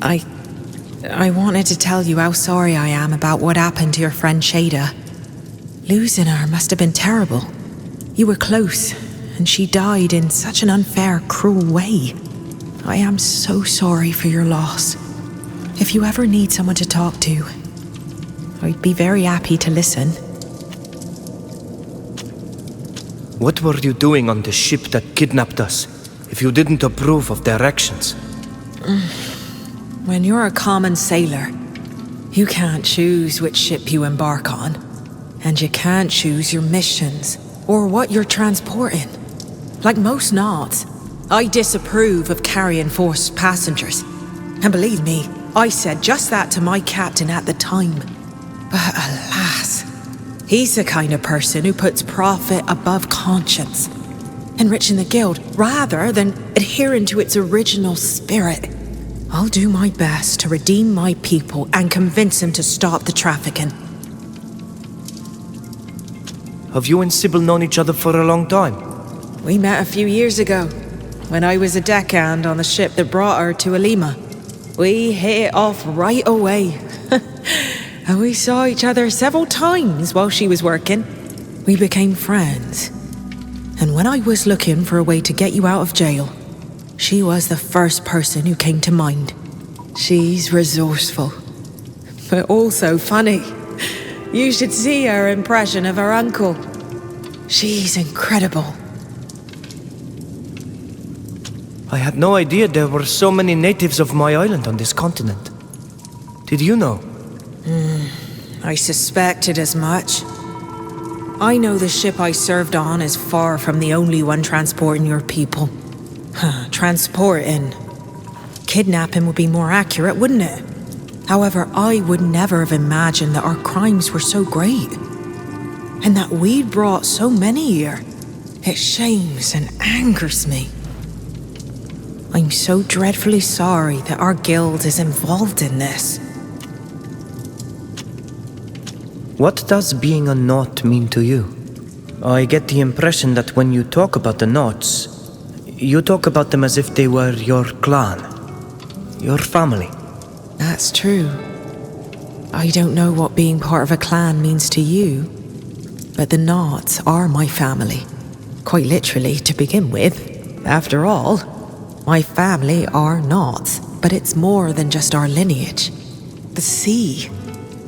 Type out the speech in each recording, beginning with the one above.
I wanted to tell you how sorry I am about what happened to your friend Shada. Losing her must have been terrible. You were close, and she died in such an unfair, cruel way. I am so sorry for your loss. If you ever need someone to talk to, I'd be very happy to listen. What were you doing on the ship that kidnapped us, if you didn't approve of their actions? When you're a common sailor, you can't choose which ship you embark on, and you can't choose your missions or what you're transporting. Like most Nods, I disapprove of carrying forced passengers. And believe me, I said just that to my captain at the time. But alas, he's the kind of person who puts profit above conscience, enriching the guild rather than adhering to its original spirit. I'll do my best to redeem my people and convince them to stop the trafficking. Have you and Sybil known each other for a long time? We met a few years ago, when I was a deckhand on the ship that brought her to Alima. We hit it off right away. And we saw each other several times while she was working. We became friends. And when I was looking for a way to get you out of jail, she was the first person who came to mind. She's resourceful, but also funny. You should see her impression of her uncle. She's incredible. I had no idea there were so many natives of my island on this continent. Did you know? I suspected as much. I know the ship I served on is far from the only one transporting your people. Transporting. Kidnapping would be more accurate, wouldn't it? However, I would never have imagined that our crimes were so great. And that we'd brought so many here. It shames and angers me. I'm so dreadfully sorry that our guild is involved in this. What does being a Knot mean to you? I get the impression that when you talk about the Knots, you talk about them as if they were your clan, your family. That's true. I don't know what being part of a clan means to you, but the Knots are my family. Quite literally, to begin with. After all, my family are Knots, but it's more than just our lineage. The sea,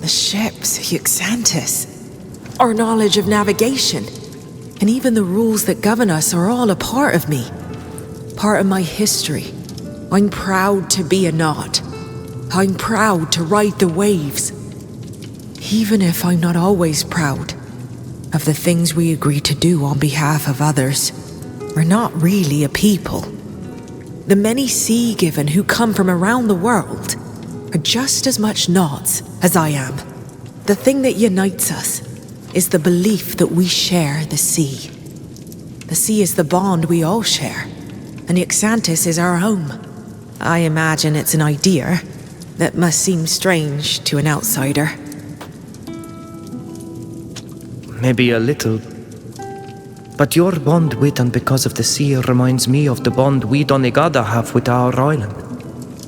the ships, Euxantis, our knowledge of navigation, and even the rules that govern us are all a part of me. Part of my history. I'm proud to be a Knot. I'm proud to ride the waves. Even if I'm not always proud of the things we agree to do on behalf of others. We're not really a people. The many sea-given who come from around the world are just as much Knots as I am. The thing that unites us is the belief that we share the sea. The sea is the bond we all share, and Euxantis is our home. I imagine it's an idea that must seem strange to an outsider. Maybe a little. But your bond with and because of the sea reminds me of the bond we Donegada have with our island.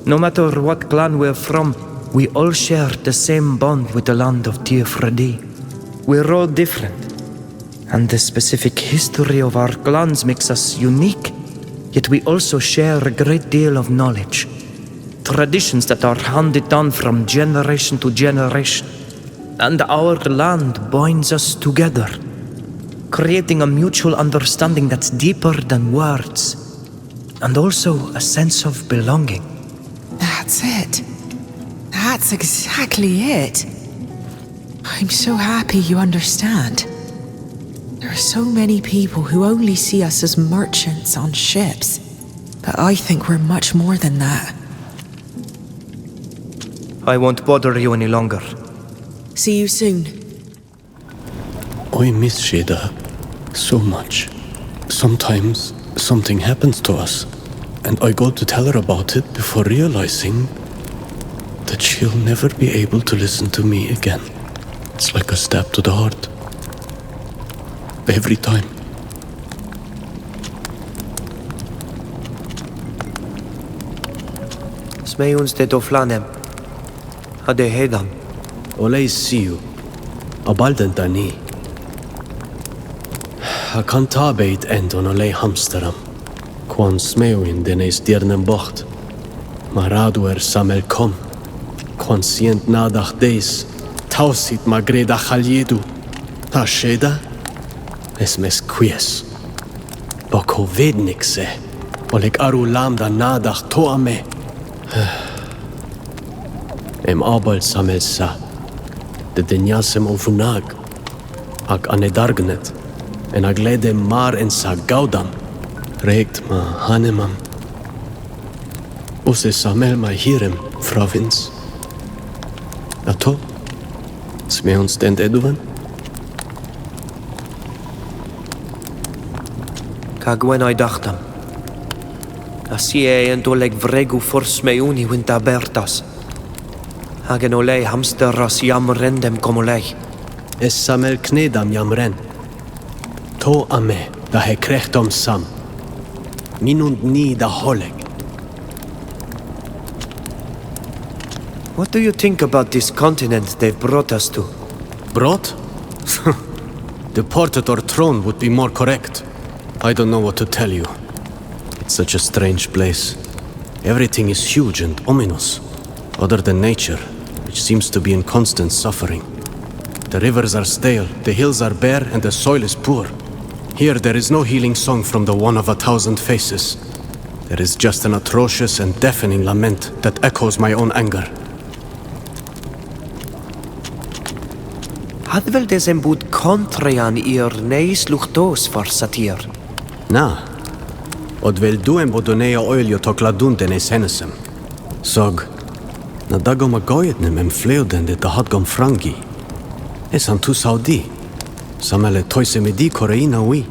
No matter what clan we're from, we all share the same bond with the land of Tiefredi. We're all different, and the specific history of our clans makes us unique, yet we also share a great deal of knowledge. Traditions that are handed down from generation to generation, and our land binds us together, creating a mutual understanding that's deeper than words, and also a sense of belonging. That's it. That's exactly it. I'm so happy you understand. There are so many people who only see us as merchants on ships, but I think we're much more than that. I won't bother you any longer. See you soon. I miss Shada so much. Sometimes something happens to us, and I go to tell her about it before realizing that she'll never be able to listen to me again. It's like a stab to the heart. Every time. Smeons de doflanem. Hade hedam. Olej siu. Abalden dani. A kan ta beit endon olej hamsteram. Kwan smeuin den eis diernen bocht. Maraduer samel kom. Kwan sient nadach deis. Tausit magreda chaljedu. Ta sheda? Es mes quies. Boko vednik se. Oleg aru lamda nadach toame. Em abal samel sa. De denjasem ovunag. Ak anedargnet. En aglede mar en sa gaudam. Regt ma hanemam. Ose samel ma hirem, Fravins. Ato? Smeons dent eduvan? Kagwen I dachtam. Asie en doleg vregu fors meuni winta bertas. Hagen olej hamsteras jam rendem komolej. Es samel knedam jamren. To ame, da he krechtom sam. Minund ni da holeg. What do you think about this continent they've brought us to? Brought? Deported or thrown would be more correct. I don't know what to tell you. It's such a strange place. Everything is huge and ominous, other than nature, which seems to be in constant suffering. The rivers are stale, the hills are bare, and the soil is poor. Here there is no healing song from the one of 1,000 faces. There is just an atrocious and deafening lament that echoes my own anger. Had wel desem bud kontrian ir neis luchtos for satir. Na, od vel duem bodonea oilio tokladun denes henesem. Sog, na dagom agojetnem em fleudende da hadgom frangi. Esan tu saudi. Samele toise medi koreina ui.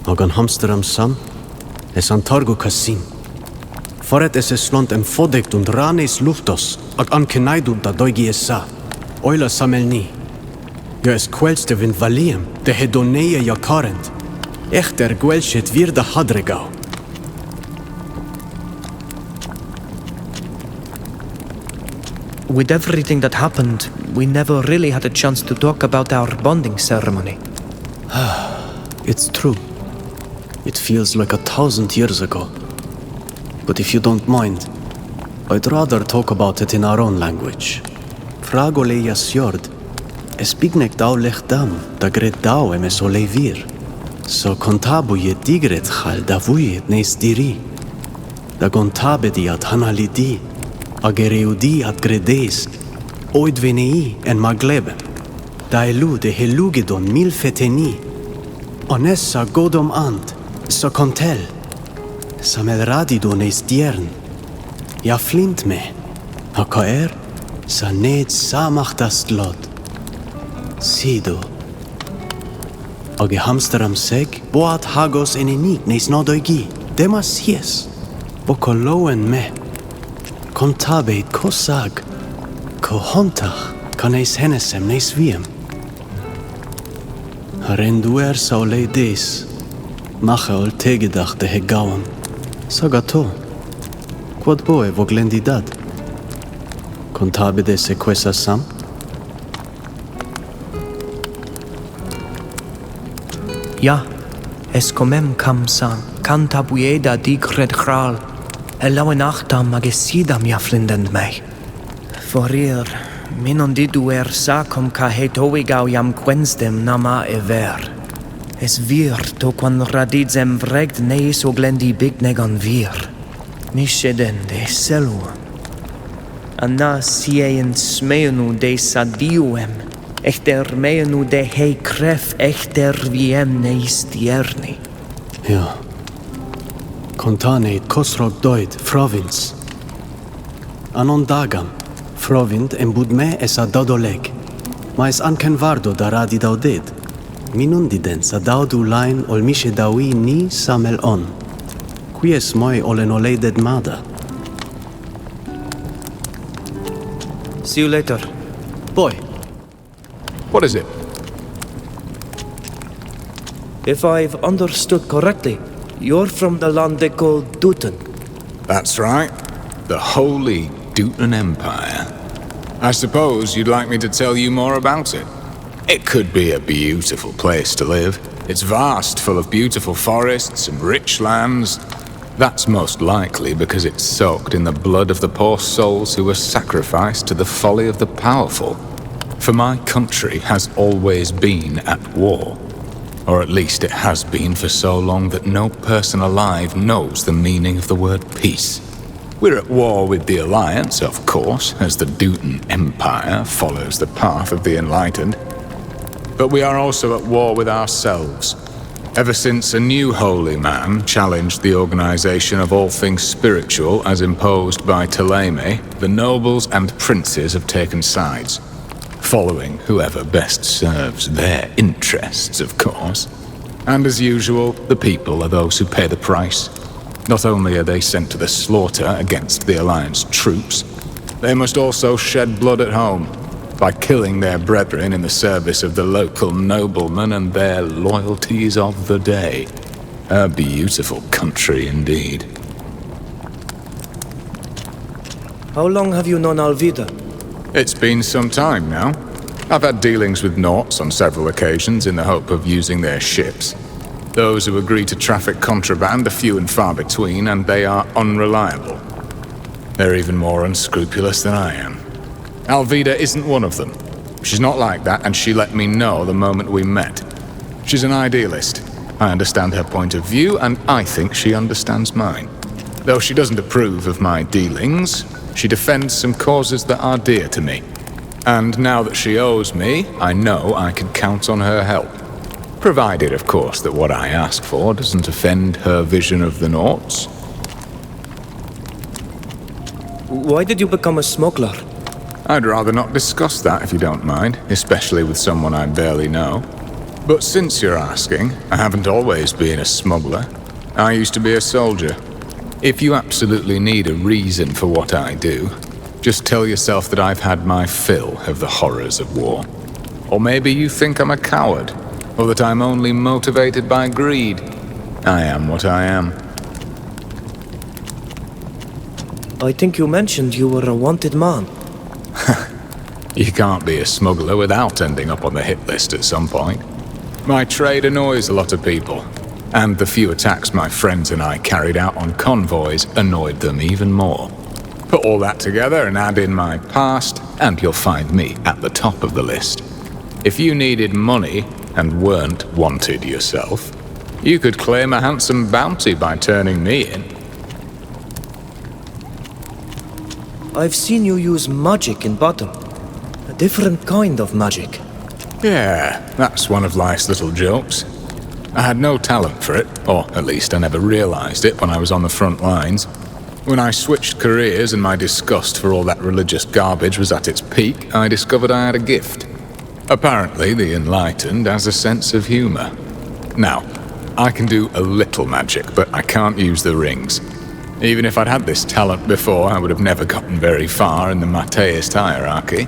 Agan hamsteram sam. Esan targo kasin. Foret es slont em fodekt und ranes luchtos. Ag ankenaidum da doigi esa. Oila samelni. Ja es kwelste vin valiem. De hedoneia jakarent. Echter gwelshet vir da hadregau. With everything that happened, we never really had a chance to talk about our bonding ceremony. It's true. It feels like 1,000 years ago. But if you don't mind, I'd rather talk about it in our own language. Fragole jasjord. Es bignek dau lech dam, da gret dau em es olevir. So kontabu je digret chal da vujet nes diri. Da gontabe di at hanalidi. Agereudi at gredes. Oid venei en magleben. Da elu de helugedon mil feteni. Onessa godom ant. So kontel. Samel radido nes diern. Ja flint me. Hakaer. Sa ned samach das lot. Sido. Age hamsteram seg, boat hagos en enik nes nodoigi. Demas hies. Bokoloen me. Kontabeit kosag. Ko hontach. Kaneis henesem nes wiem. Harenduer saulei des. Mache ol tegedach de hegauam. Sagato. Quod boe voglendidad. Contabide sequesa sam. Ja, es comem cam sang, canta bueda digred chral. Elawe nachtam magesidam jaflindend mei. Forir, minon didu sacom ca hetoigau jam quensdem nama ver. Es vir to quan radidzem vregt neis o glendi bignegan vir. Nisheden de selu. Anna sieien smeenu de sadiuem. Echter meenu de hei kref echter wiem neis dierni. Ja. Contaneit kosrog doid, Frovins. Anon dagam, Frovind embud me es a dodoleg. Ma es anken vardo da radi dauded. Minundiden sa daudu lain ol mishe dawi ni samel on. Qui es moi olen oleded mada. See you later. Boy. What is it? If I've understood correctly, you're from the land they call Dutton. That's right. The Holy Dutton Empire. I suppose you'd like me to tell you more about it. It could be a beautiful place to live. It's vast, full of beautiful forests and rich lands. That's most likely because it's soaked in the blood of the poor souls who were sacrificed to the folly of the powerful. For my country has always been at war. Or at least it has been for so long that no person alive knows the meaning of the word peace. We're at war with the Alliance, of course, as the Dutton Empire follows the path of the enlightened. But we are also at war with ourselves. Ever since a new holy man challenged the organization of all things spiritual as imposed by Ptolemy, the nobles and princes have taken sides, following whoever best serves their interests, of course. And as usual, the people are those who pay the price. Not only are they sent to the slaughter against the Alliance troops, they must also shed blood at home by killing their brethren in the service of the local noblemen and their loyalties of the day. A beautiful country indeed. How long have you known Alvida? It's been some time now. I've had dealings with Nauts on several occasions in the hope of using their ships. Those who agree to traffic contraband are few and far between, and they are unreliable. They're even more unscrupulous than I am. Alvida isn't one of them. She's not like that, and she let me know the moment we met. She's an idealist. I understand her point of view, and I think she understands mine. Though she doesn't approve of my dealings, she defends some causes that are dear to me. And now that she owes me, I know I can count on her help. Provided, of course, that what I ask for doesn't offend her vision of the Nauts. Why did you become a smuggler? I'd rather not discuss that if you don't mind, especially with someone I barely know. But since you're asking, I haven't always been a smuggler. I used to be a soldier. If you absolutely need a reason for what I do, just tell yourself that I've had my fill of the horrors of war. Or maybe you think I'm a coward, or that I'm only motivated by greed. I am what I am. I think you mentioned you were a wanted man. You can't be a smuggler without ending up on the hit list at some point. My trade annoys a lot of people, and the few attacks my friends and I carried out on convoys annoyed them even more. Put all that together and add in my past, and you'll find me at the top of the list. If you needed money and weren't wanted yourself, you could claim a handsome bounty by turning me in. I've seen you use magic in battle. A different kind of magic. Yeah, that's one of life's little jokes. I had no talent for it, or at least I never realized it when I was on the front lines. When I switched careers and my disgust for all that religious garbage was at its peak, I discovered I had a gift. Apparently, the enlightened has a sense of humor. Now, I can do a little magic, but I can't use the rings. Even if I'd had this talent before, I would have never gotten very far in the Mateist hierarchy.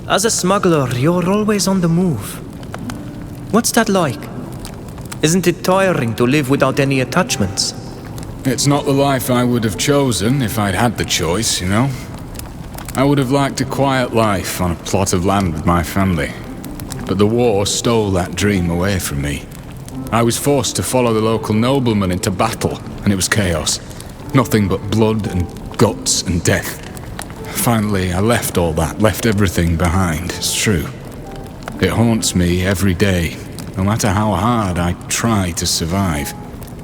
As a smuggler, you're always on the move. What's that like? Isn't it tiring to live without any attachments? It's not the life I would have chosen if I'd had the choice, you know? I would have liked a quiet life on a plot of land with my family. But the war stole that dream away from me. I was forced to follow the local noblemen into battle, and it was chaos. Nothing but blood and guts and death. Finally, I left all that, left everything behind, it's true. It haunts me every day, no matter how hard I try to survive.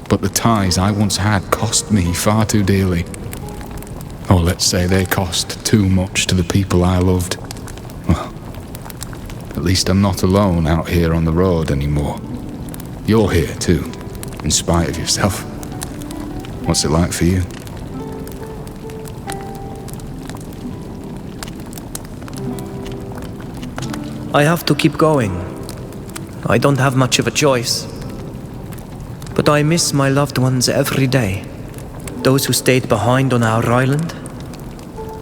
But the ties I once had cost me far too dearly. Or let's say they cost too much to the people I loved. Well, at least I'm not alone out here on the road anymore. You're here too, in spite of yourself. What's it like for you? I have to keep going. I don't have much of a choice. But I miss my loved ones every day. Those who stayed behind on our island,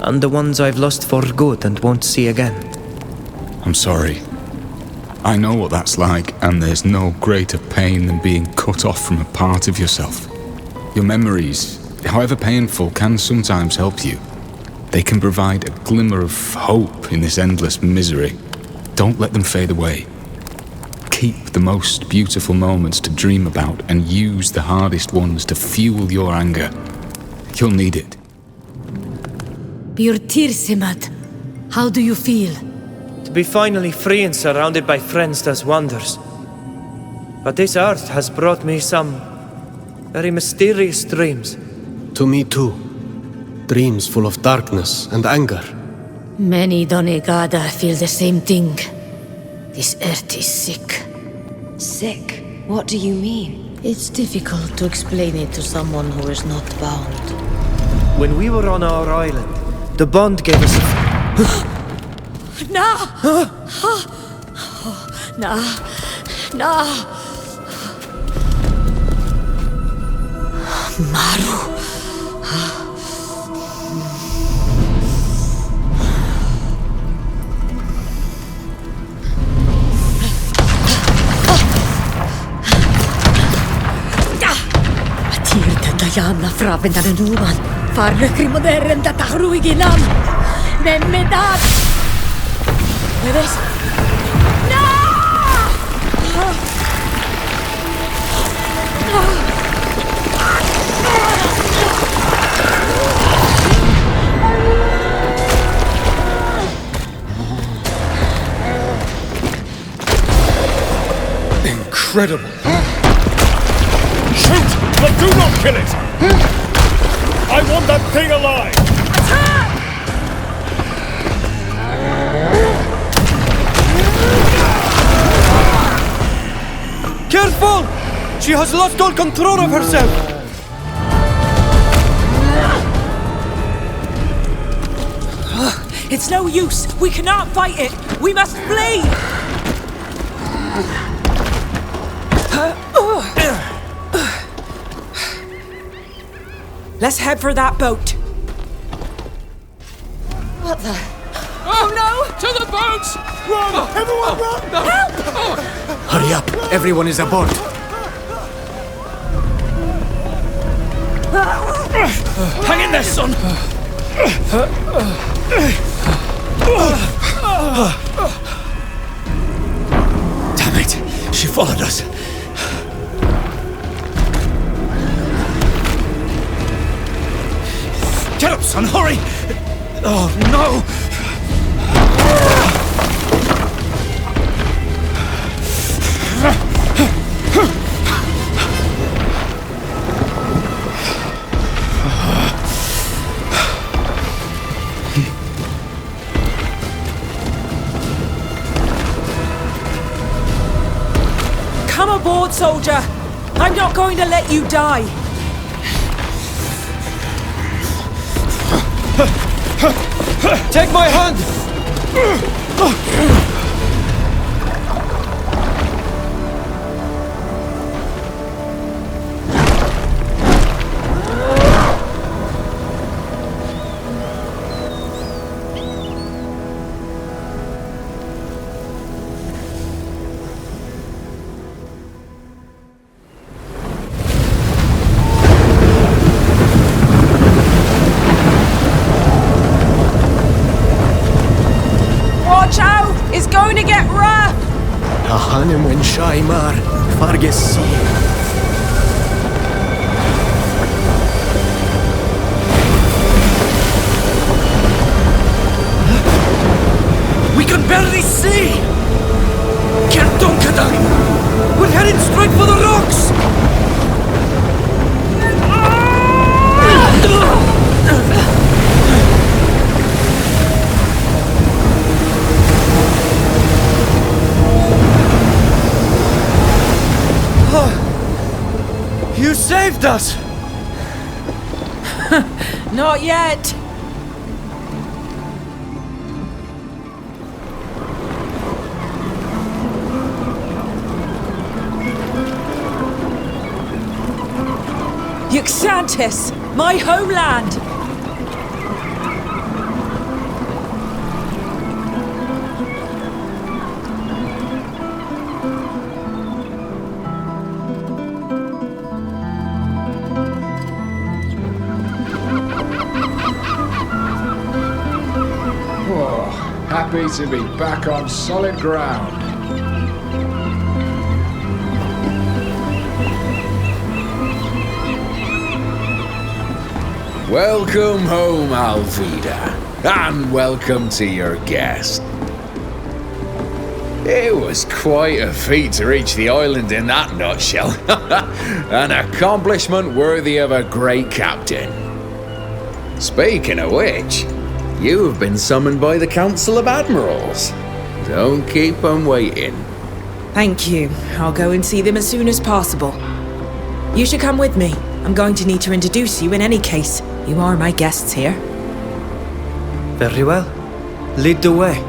and the ones I've lost for good and won't see again. I'm sorry. I know what that's like, and there's no greater pain than being cut off from a part of yourself. Your memories, however painful, can sometimes help you. They can provide a glimmer of hope in this endless misery. Don't let them fade away. Keep the most beautiful moments to dream about and use the hardest ones to fuel your anger. You'll need it. Bjortirsimat, how do you feel? To be finally free and surrounded by friends does wonders. But this earth has brought me some very mysterious dreams. To me too. Dreams full of darkness and anger. Many Donegada feel the same thing. This earth is sick. Sick? What do you mean? It's difficult to explain it to someone who is not bound. When we were on our island, the bond gave us a... No! No! No! Maru! Jana fravendan numan, farrekri modern da tahruiginan. Memmedat. Puedes. No! Incredible. Shoot, but do not kill it. I want that thing alive! Attack! Careful! She has lost all control of herself! It's no use. We cannot fight it. We must flee. Let's head for that boat. What the? Oh no! To the boats! Run! Everyone run! Help! Hurry up! Everyone is aboard! Hang in there, son! Damn it! She followed us! Get up, son, hurry! Oh, no! Come aboard, soldier. I'm not going to let you die. Take my hand! Watch out! It's going to get rough! Ahanim when Shaimar, Fargesi. We can barely see! Kertonkadang! We're heading straight for the rocks! You saved us! Not yet. Yuxantis, my homeland! happy to be back on solid ground. Welcome home, Alvida, and welcome to your guest. It was quite a feat to reach the island in that nutshell. An accomplishment worthy of a great captain. Speaking of which, you have been summoned by the Council of Admirals. Don't keep them waiting. Thank you. I'll go and see them as soon as possible. You should come with me. I'm going to need to introduce you in any case. You are my guests here. Very well. Lead the way.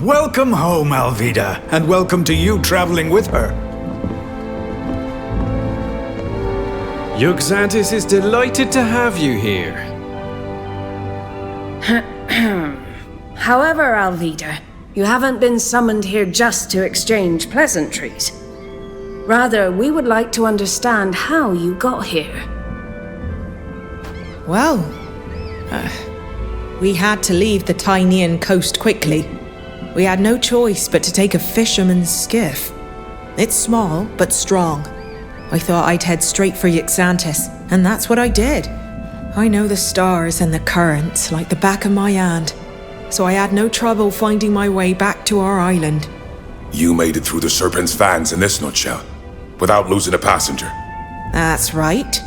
Welcome home, Alvida, and welcome to you traveling with her. Xantis is delighted to have you here. However, Alvida, you haven't been summoned here just to exchange pleasantries. Rather, we would like to understand how you got here. Well, we had to leave the Tynean coast quickly. We had no choice but to take a fisherman's skiff. It's small, but strong. I thought I'd head straight for Xantis, and that's what I did. I know the stars and the currents like the back of my hand, so I had no trouble finding my way back to our island. You made it through the Serpent's fans in this nutshell, without losing a passenger. That's right.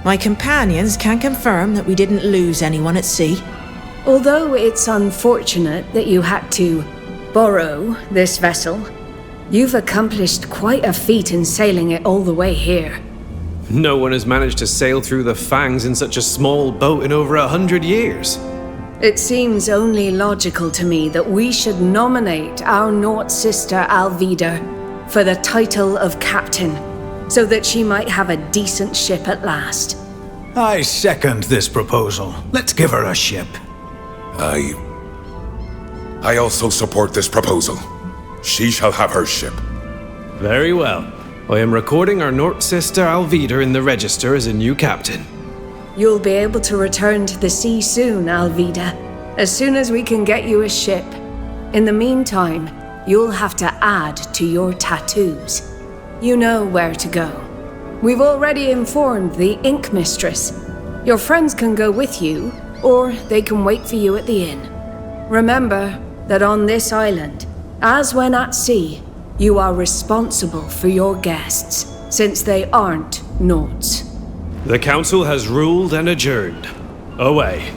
My companions can confirm that we didn't lose anyone at sea. Although it's unfortunate that you had to borrow this vessel, you've accomplished quite a feat in sailing it all the way here. No one has managed to sail through the Fangs in such a small boat in over 100 years. It seems only logical to me that we should nominate our Nort sister Alvida for the title of captain, so that she might have a decent ship at last. I second this proposal. Let's give her a ship. I also support this proposal. She shall have her ship. Very well. I am recording our Nort sister Alvida in the register as a new captain. You'll be able to return to the sea soon, Alvida, as soon as we can get you a ship. In the meantime, you'll have to add to your tattoos. You know where to go. We've already informed the Ink Mistress. Your friends can go with you, or they can wait for you at the inn. Remember that on this island, as when at sea, you are responsible for your guests, since they aren't Norts. The council has ruled and adjourned. Away.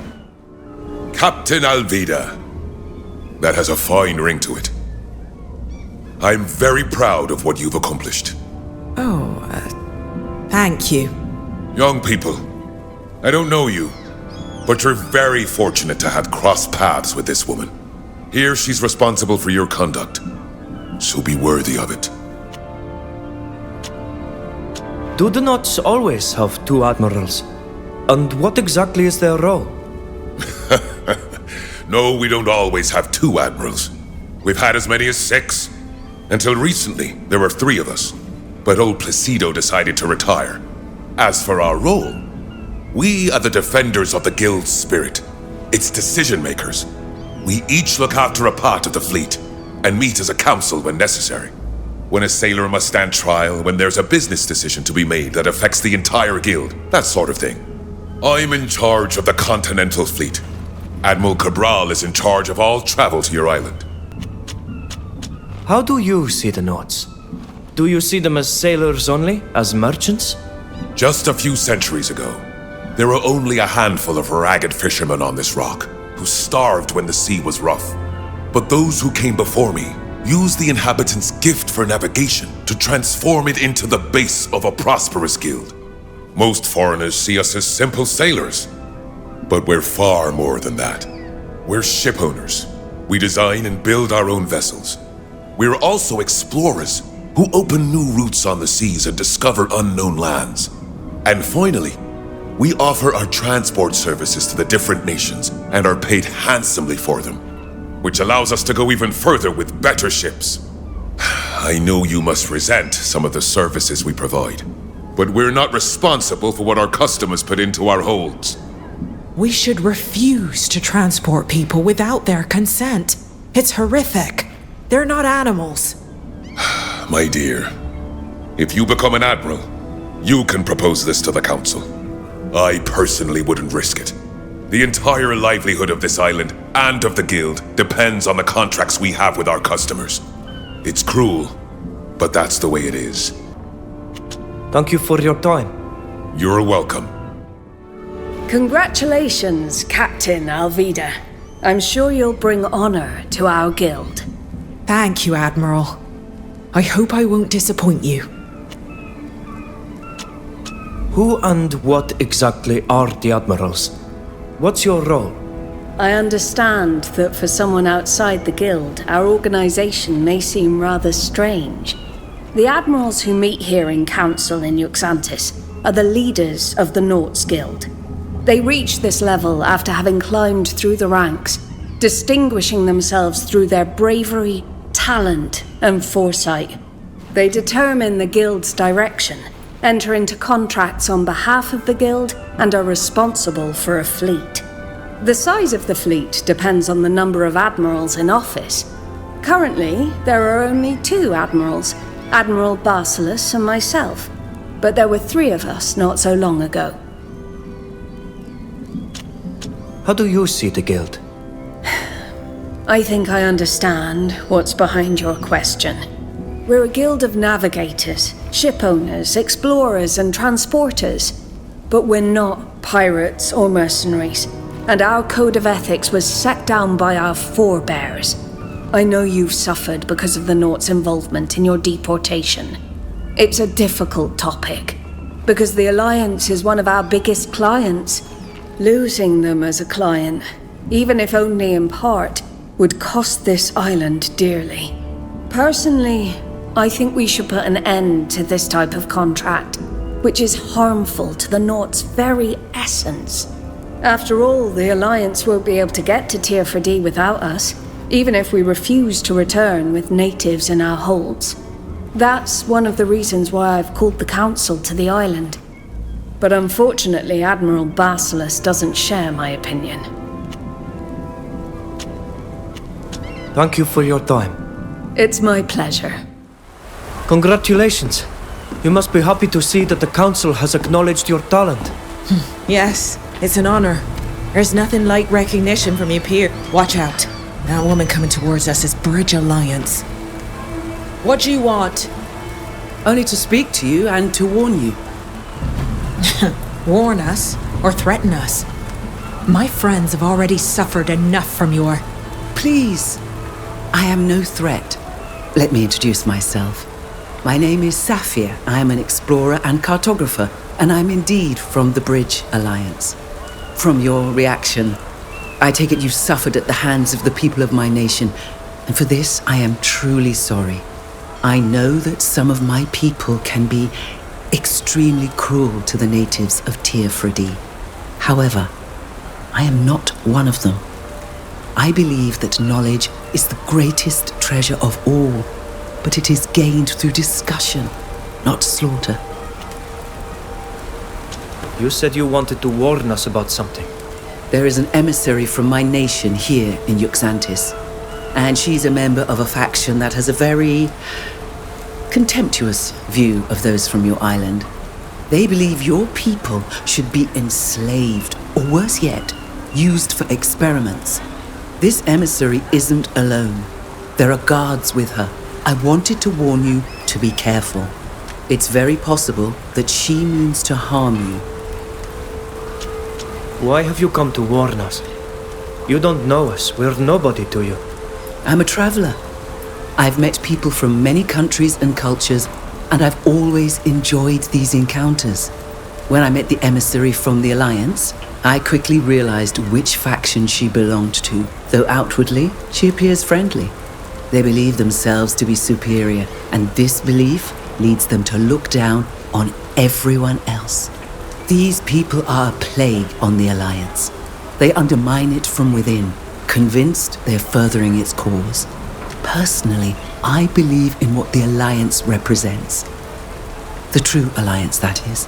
Captain Alvida. That has a fine ring to it. I'm very proud of what you've accomplished. Thank you. Young people, I don't know you, but you're very fortunate to have crossed paths with this woman. Here she's responsible for your conduct. So be worthy of it. Do the Knots always have two admirals? And what exactly is their role? No, we don't always have two admirals. We've had as many as 6. Until recently, there were 3 of us. But old Placido decided to retire. As for our role, we are the defenders of the guild's spirit. Its decision makers. We each look after a part of the fleet, and meet as a council when necessary. When a sailor must stand trial, when there's a business decision to be made that affects the entire guild, that sort of thing. I'm in charge of the Continental Fleet. Admiral Cabral is in charge of all travel to your island. How do you see the Knots? Do you see them as sailors only? As merchants? Just a few centuries ago, there were only a handful of ragged fishermen on this rock, who starved when the sea was rough. But those who came before me used the inhabitants' gift for navigation to transform it into the base of a prosperous guild. Most foreigners see us as simple sailors, but we're far more than that. We're ship owners. We design and build our own vessels. We're also explorers who open new routes on the seas and discover unknown lands. And finally, We offer our transport services to the different nations and are paid handsomely for them, which allows us to go even further with better ships. I know you must resent some of the services we provide, but we're not responsible for what our customers put into our holds. We should refuse to transport people without their consent. It's horrific. They're not animals. My dear, if you become an admiral, you can propose this to the council. I personally wouldn't risk it. The entire livelihood of this island and of the guild depends on the contracts we have with our customers. It's cruel, but that's the way it is. Thank you for your time. You're welcome. Congratulations, Captain Alvida. I'm sure you'll bring honor to our guild. Thank you, Admiral. I hope I won't disappoint you. Who and what exactly are the admirals? What's your role? I understand that for someone outside the guild, our organization may seem rather strange. The admirals who meet here in council in Yuxantis are the leaders of the Nauts Guild. They reach this level after having climbed through the ranks, distinguishing themselves through their bravery, talent, and foresight. They determine the guild's direction, enter into contracts on behalf of the guild, and are responsible for a fleet. The size of the fleet depends on the number of admirals in office. Currently, there are only 2 admirals, Admiral Basilis and myself, but there were 3 of us not so long ago. How do you see the guild? I think I understand what's behind your question. We're a guild of navigators, ship owners, explorers, and transporters. But we're not pirates or mercenaries, and our code of ethics was set down by our forebears. I know you've suffered because of the Nauts' involvement in your deportation. It's a difficult topic, because the Alliance is one of our biggest clients. Losing them as a client, even if only in part, would cost this island dearly. Personally, I think we should put an end to this type of contract, which is harmful to the Nauts' very essence. After all, the Alliance won't be able to get to Tier 4D without us, even if we refuse to return with natives in our holds. That's one of the reasons why I've called the Council to the island. But unfortunately, Admiral Basilis doesn't share my opinion. Thank you for your time. It's my pleasure. Congratulations. You must be happy to see that the council has acknowledged your talent. Yes, it's an honor. There's nothing like recognition from your peer. Watch out. That woman coming towards us is Bridge Alliance. What do you want? Only to speak to you and to warn you. Warn us or threaten us? My friends have already suffered enough from your... Please. I am no threat. Let me introduce myself. My name is Saphir. I am an explorer and cartographer, and I'm indeed from the Bridge Alliance. From your reaction, I take it you suffered at the hands of the people of my nation, and for this I am truly sorry. I know that some of my people can be extremely cruel to the natives of Tier 4D. However, I am not one of them. I believe that knowledge is the greatest treasure of all, but it is gained through discussion, not slaughter. You said you wanted to warn us about something. There is an emissary from my nation here in Yuxantis, and she's a member of a faction that has a very contemptuous view of those from your island. They believe your people should be enslaved, or worse yet, used for experiments. This emissary isn't alone. There are guards with her. I wanted to warn you to be careful. It's very possible that she means to harm you. Why have you come to warn us? You don't know us. We're nobody to you. I'm a traveler. I've met people from many countries and cultures, and I've always enjoyed these encounters. When I met the emissary from the Alliance, I quickly realized which faction she belonged to, though outwardly she appears friendly. They believe themselves to be superior, and this belief leads them to look down on everyone else. These people are a plague on the Alliance. They undermine it from within, convinced they're furthering its cause. Personally, I believe in what the Alliance represents. The true Alliance, that is.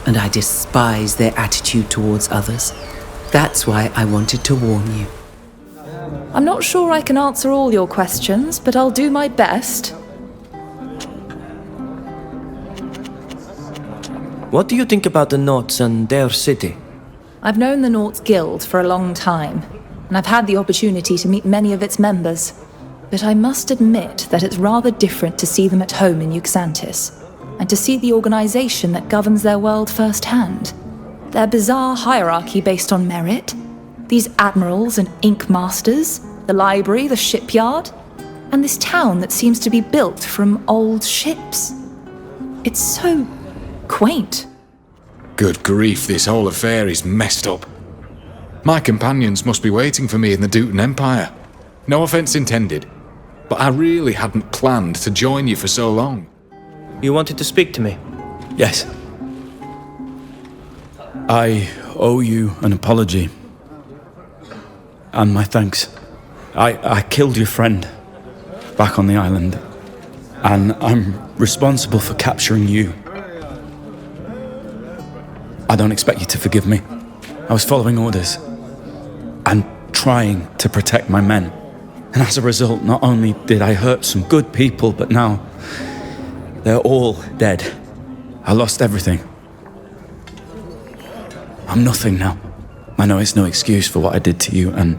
And I despise their attitude towards others. That's why I wanted to warn you. I'm not sure I can answer all your questions, but I'll do my best. What do you think about the Nauts and their city? I've known the Nauts Guild for a long time, and I've had the opportunity to meet many of its members. But I must admit that it's rather different to see them at home in Uxantis, and to see the organization that governs their world firsthand. Their bizarre hierarchy based on merit, these admirals and ink masters, the library, the shipyard, and this town that seems to be built from old ships. It's so quaint. Good grief, this whole affair is messed up. My companions must be waiting for me in the Dutan Empire. No offense intended, but I really hadn't planned to join you for so long. You wanted to speak to me? Yes. I owe you an apology. And my thanks. I killed your friend back on the island. And I'm responsible for capturing you. I don't expect you to forgive me. I was following orders and trying to protect my men. And as a result, not only did I hurt some good people, but now they're all dead. I lost everything. I'm nothing now. I know it's no excuse for what I did to you, and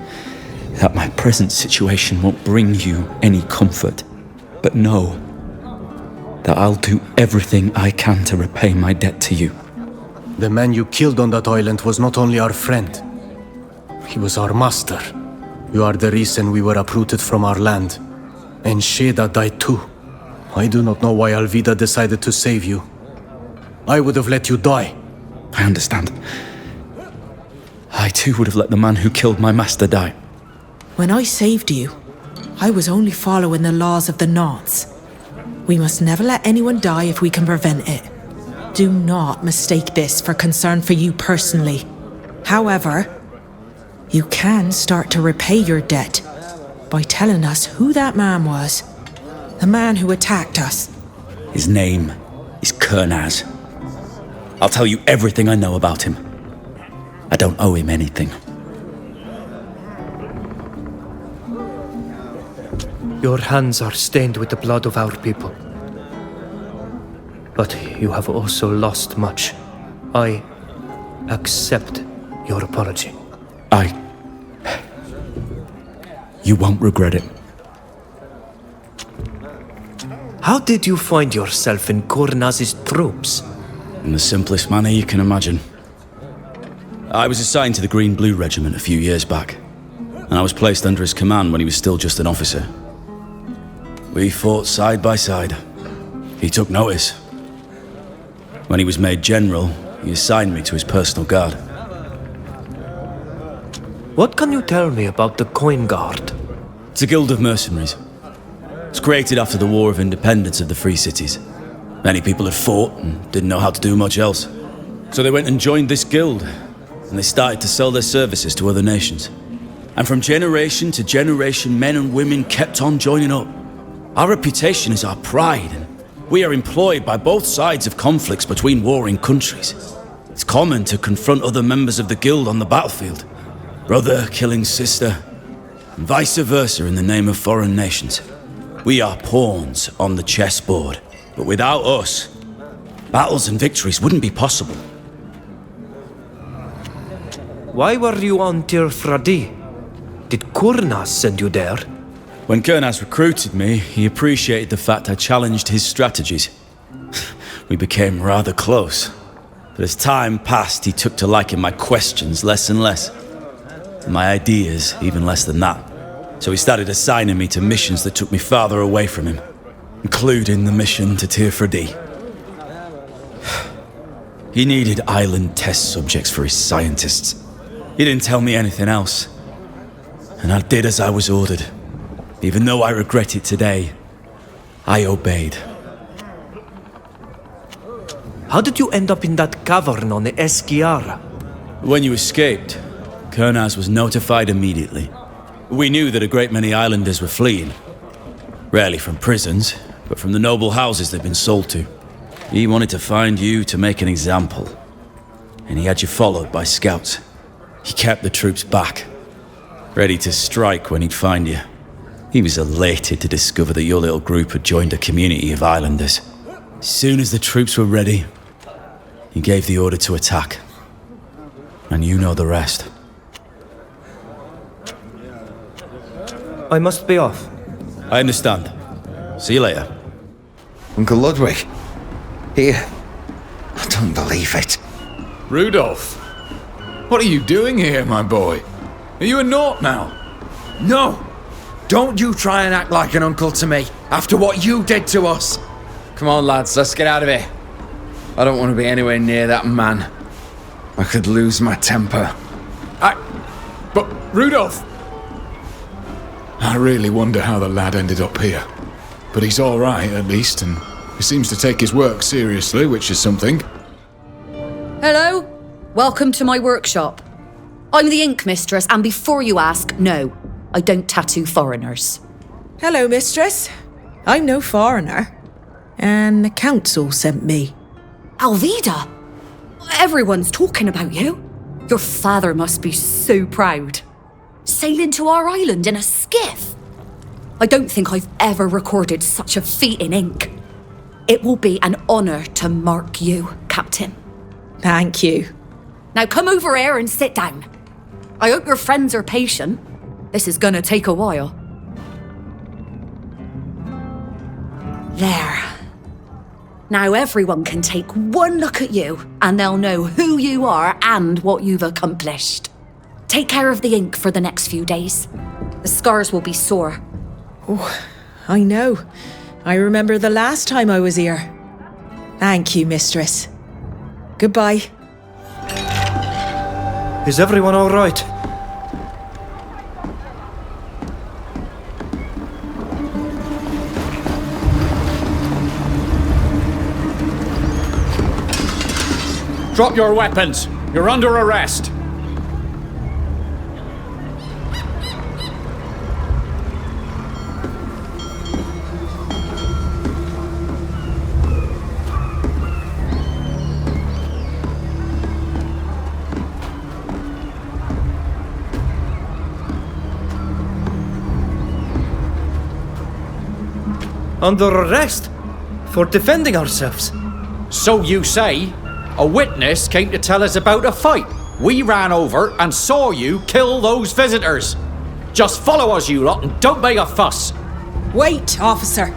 that my present situation won't bring you any comfort. But know that I'll do everything I can to repay my debt to you. The man you killed on that island was not only our friend, he was our master. You are the reason we were uprooted from our land. And Sheda died too. I do not know why Alvida decided to save you. I would have let you die. I understand. I too would have let the man who killed my master die. When I saved you, I was only following the laws of the Nauts. We must never let anyone die if we can prevent it. Do not mistake this for concern for you personally. However, you can start to repay your debt by telling us who that man was. The man who attacked us. His name is Kernaz. I'll tell you everything I know about him. I don't owe him anything. Your hands are stained with the blood of our people. But you have also lost much. I accept your apology. You won't regret it. How did you find yourself in Kurnaz's troops? In the simplest manner you can imagine. I was assigned to the Green-Blue Regiment a few years back, and I was placed under his command when he was still just an officer. We fought side by side. He took notice. When he was made general, he assigned me to his personal guard. What can you tell me about the Coin Guard? It's a guild of mercenaries. It's created after the War of Independence of the Free Cities. Many people had fought and didn't know how to do much else. So they went and joined this guild, and they started to sell their services to other nations. And from generation to generation, men and women kept on joining up. Our reputation is our pride, and we are employed by both sides of conflicts between warring countries. It's common to confront other members of the guild on the battlefield. Brother killing sister, and vice versa in the name of foreign nations. We are pawns on the chessboard, but without us, battles and victories wouldn't be possible. Why were you on Tir Fradi? Did Kurnaz send you there? When Kurnaz recruited me, he appreciated the fact I challenged his strategies. We became rather close, but as time passed, he took to liking my questions less and less. My ideas, even less than that. So he started assigning me to missions that took me farther away from him, including the mission to Tir Fradi. He needed island test subjects for his scientists. He didn't tell me anything else. And I did as I was ordered. Even though I regret it today, I obeyed. How did you end up in that cavern on the Esquiara? When you escaped, Kernaz was notified immediately. We knew that a great many islanders were fleeing. Rarely from prisons, but from the noble houses they've been sold to. He wanted to find you to make an example. And he had you followed by scouts. He kept the troops back, ready to strike when he'd find you. He was elated to discover that your little group had joined a community of islanders. As soon as the troops were ready, he gave the order to attack. And you know the rest. I must be off. I understand. See you later. Uncle Ludwig. Here. I don't believe it. Rudolph. What are you doing here, my boy? Are you a naught now? No! Don't you try and act like an uncle to me, after what you did to us! Come on, lads, let's get out of here. I don't want to be anywhere near that man. I could lose my temper. But, Rudolph! I really wonder how the lad ended up here. But he's all right, at least, and he seems to take his work seriously, which is something. Hello? Welcome to my workshop. I'm the Ink Mistress, and before you ask, no, I don't tattoo foreigners. Hello, mistress. I'm no foreigner. And the council sent me. Alvida! Everyone's talking about you. Your father must be so proud. Sailing to our island in a skiff. I don't think I've ever recorded such a feat in ink. It will be an honour to mark you, Captain. Thank you. Now come over here and sit down. I hope your friends are patient. This is gonna take a while. There. Now everyone can take one look at you and they'll know who you are and what you've accomplished. Take care of the ink for the next few days. The scars will be sore. Oh, I know. I remember the last time I was here. Thank you, mistress. Goodbye. Is everyone all right? Drop your weapons. You're under arrest. Under arrest? For defending ourselves? So you say. A witness came to tell us about a fight. We ran over and saw you kill those visitors. Just follow us, you lot, and don't make a fuss. Wait, officer.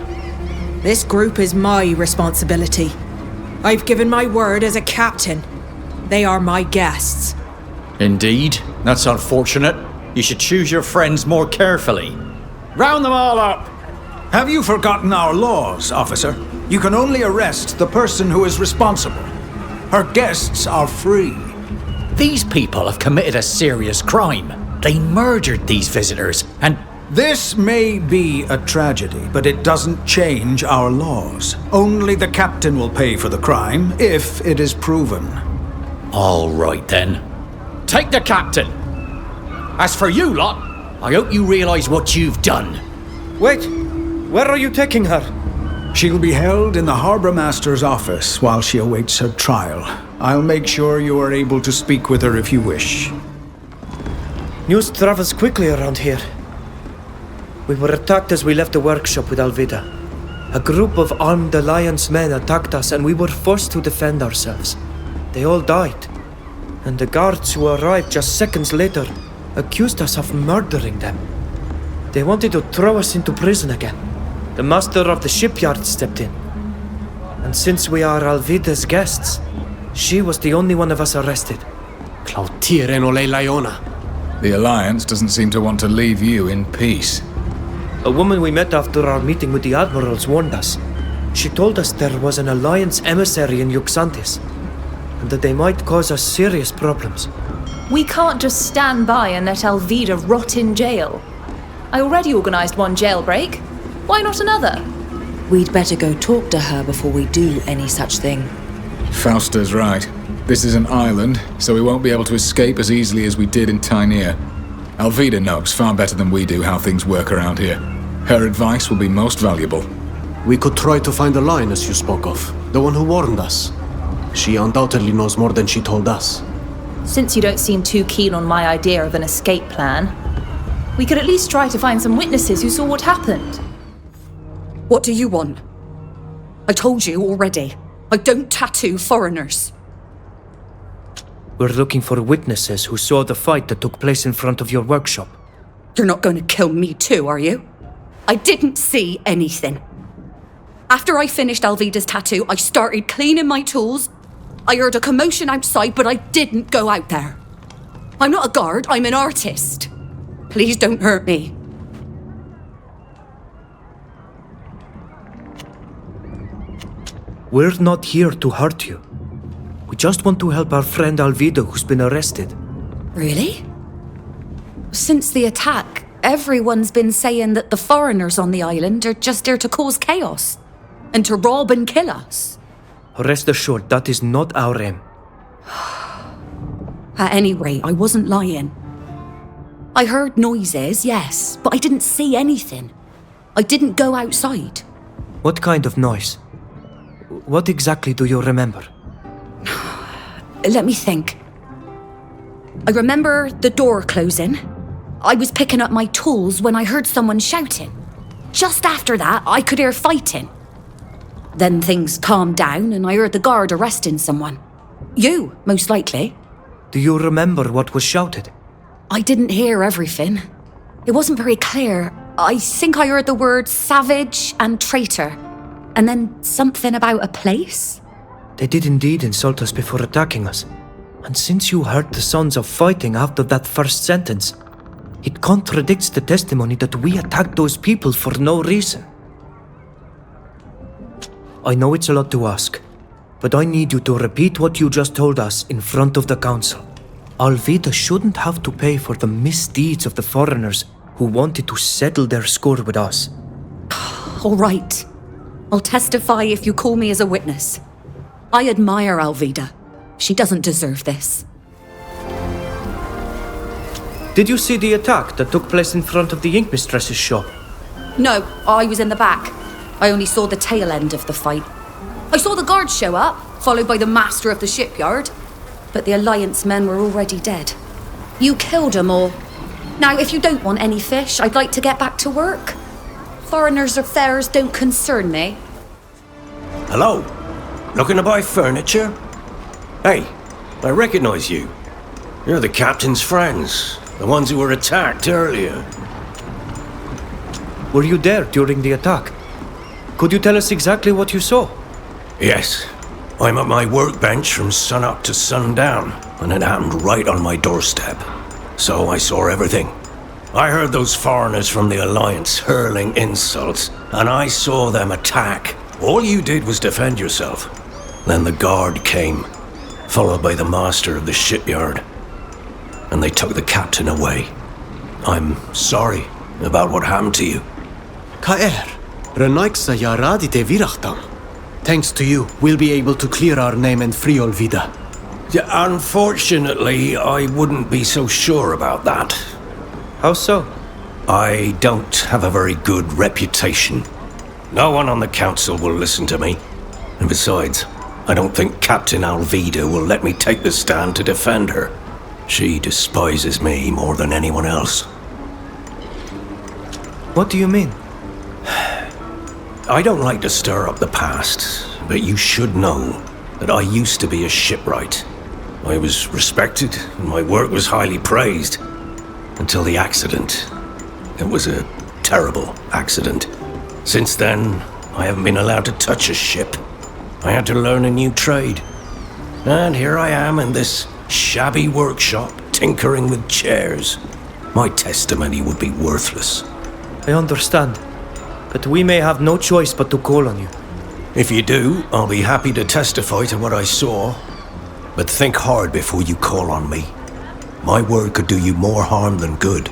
This group is my responsibility. I've given my word as a captain. They are my guests. Indeed. That's unfortunate. You should choose your friends more carefully. Round them all up! Have you forgotten our laws, officer? You can only arrest the person who is responsible. Her guests are free. These people have committed a serious crime. They murdered these visitors, and... This may be a tragedy, but it doesn't change our laws. Only the captain will pay for the crime, if it is proven. All right, then. Take the captain. As for you lot, I hope you realize what you've done. Wait, where are you taking her? She'll be held in the Harbour Master's office while she awaits her trial. I'll make sure you are able to speak with her if you wish. News travels quickly around here. We were attacked as we left the workshop with Alvida. A group of armed Alliance men attacked us and we were forced to defend ourselves. They all died. And the guards who arrived just seconds later accused us of murdering them. They wanted to throw us into prison again. The master of the shipyard stepped in. And since we are Alvida's guests, she was the only one of us arrested. The Alliance doesn't seem to want to leave you in peace. A woman we met after our meeting with the admirals warned us. She told us there was an Alliance emissary in Yuxantis, and that they might cause us serious problems. We can't just stand by and let Alvida rot in jail. I already organised one jailbreak. Why not another? We'd better go talk to her before we do any such thing. Fausta's right. This is an island, so we won't be able to escape as easily as we did in Tainir. Alvida knows far better than we do how things work around here. Her advice will be most valuable. We could try to find the lioness you spoke of, the one who warned us. She undoubtedly knows more than she told us. Since you don't seem too keen on my idea of an escape plan, we could at least try to find some witnesses who saw what happened. What do you want? I told you already. I don't tattoo foreigners. We're looking for witnesses who saw the fight that took place in front of your workshop. You're not going to kill me too, are you? I didn't see anything. After I finished Alvida's tattoo, I started cleaning my tools. I heard a commotion outside, but I didn't go out there. I'm not a guard, I'm an artist. Please don't hurt me. We're not here to hurt you. We just want to help our friend Alvida who's been arrested. Really? Since the attack, everyone's been saying that the foreigners on the island are just there to cause chaos and to rob and kill us. Rest assured, that is not our aim. At any rate, I wasn't lying. I heard noises, yes, but I didn't see anything. I didn't go outside. What kind of noise? What exactly do you remember? Let me think. I remember the door closing. I was picking up my tools when I heard someone shouting. Just after that, I could hear fighting. Then things calmed down and I heard the guard arresting someone. You, most likely. Do you remember what was shouted? I didn't hear everything. It wasn't very clear. I think I heard the words savage and traitor. And then something about a place? They did indeed insult us before attacking us. And since you heard the sounds of fighting after that first sentence, it contradicts the testimony that we attacked those people for no reason. I know it's a lot to ask, but I need you to repeat what you just told us in front of the council. Alvida shouldn't have to pay for the misdeeds of the foreigners who wanted to settle their score with us. All right. I'll testify if you call me as a witness. I admire Alvida. She doesn't deserve this. Did you see the attack that took place in front of the ink mistress's shop? No, I was in the back. I only saw the tail end of the fight. I saw the guards show up, followed by the master of the shipyard. But the Alliance men were already dead. You killed them all. Now, if you don't want any fish, I'd like to get back to work. Foreigners' affairs don't concern me. Hello? Looking to buy furniture? Hey, I recognize you. You're the captain's friends. The ones who were attacked earlier. Were you there during the attack? Could you tell us exactly what you saw? Yes. I'm at my workbench from sunup to sundown, and it happened right on my doorstep. So I saw everything. I heard those foreigners from the Alliance hurling insults, and I saw them attack. All you did was defend yourself. Then the guard came, followed by the master of the shipyard. And they took the captain away. I'm sorry about what happened to you. Kaer, Renaiksa Yaradite Virachtam. Thanks to you, we'll be able to clear our name and free Olvida. Yeah, unfortunately, I wouldn't be so sure about that. How so? I don't have a very good reputation. No one on the council will listen to me. And besides, I don't think Captain Alvida will let me take the stand to defend her. She despises me more than anyone else. What do you mean? I don't like to stir up the past, but you should know that I used to be a shipwright. I was respected, and my work was highly praised. Until the accident. It was a terrible accident. Since then, I haven't been allowed to touch a ship. I had to learn a new trade. And here I am in this shabby workshop, tinkering with chairs. My testimony would be worthless. I understand, but we may have no choice but to call on you. If you do, I'll be happy to testify to what I saw. But think hard before you call on me. My word could do you more harm than good.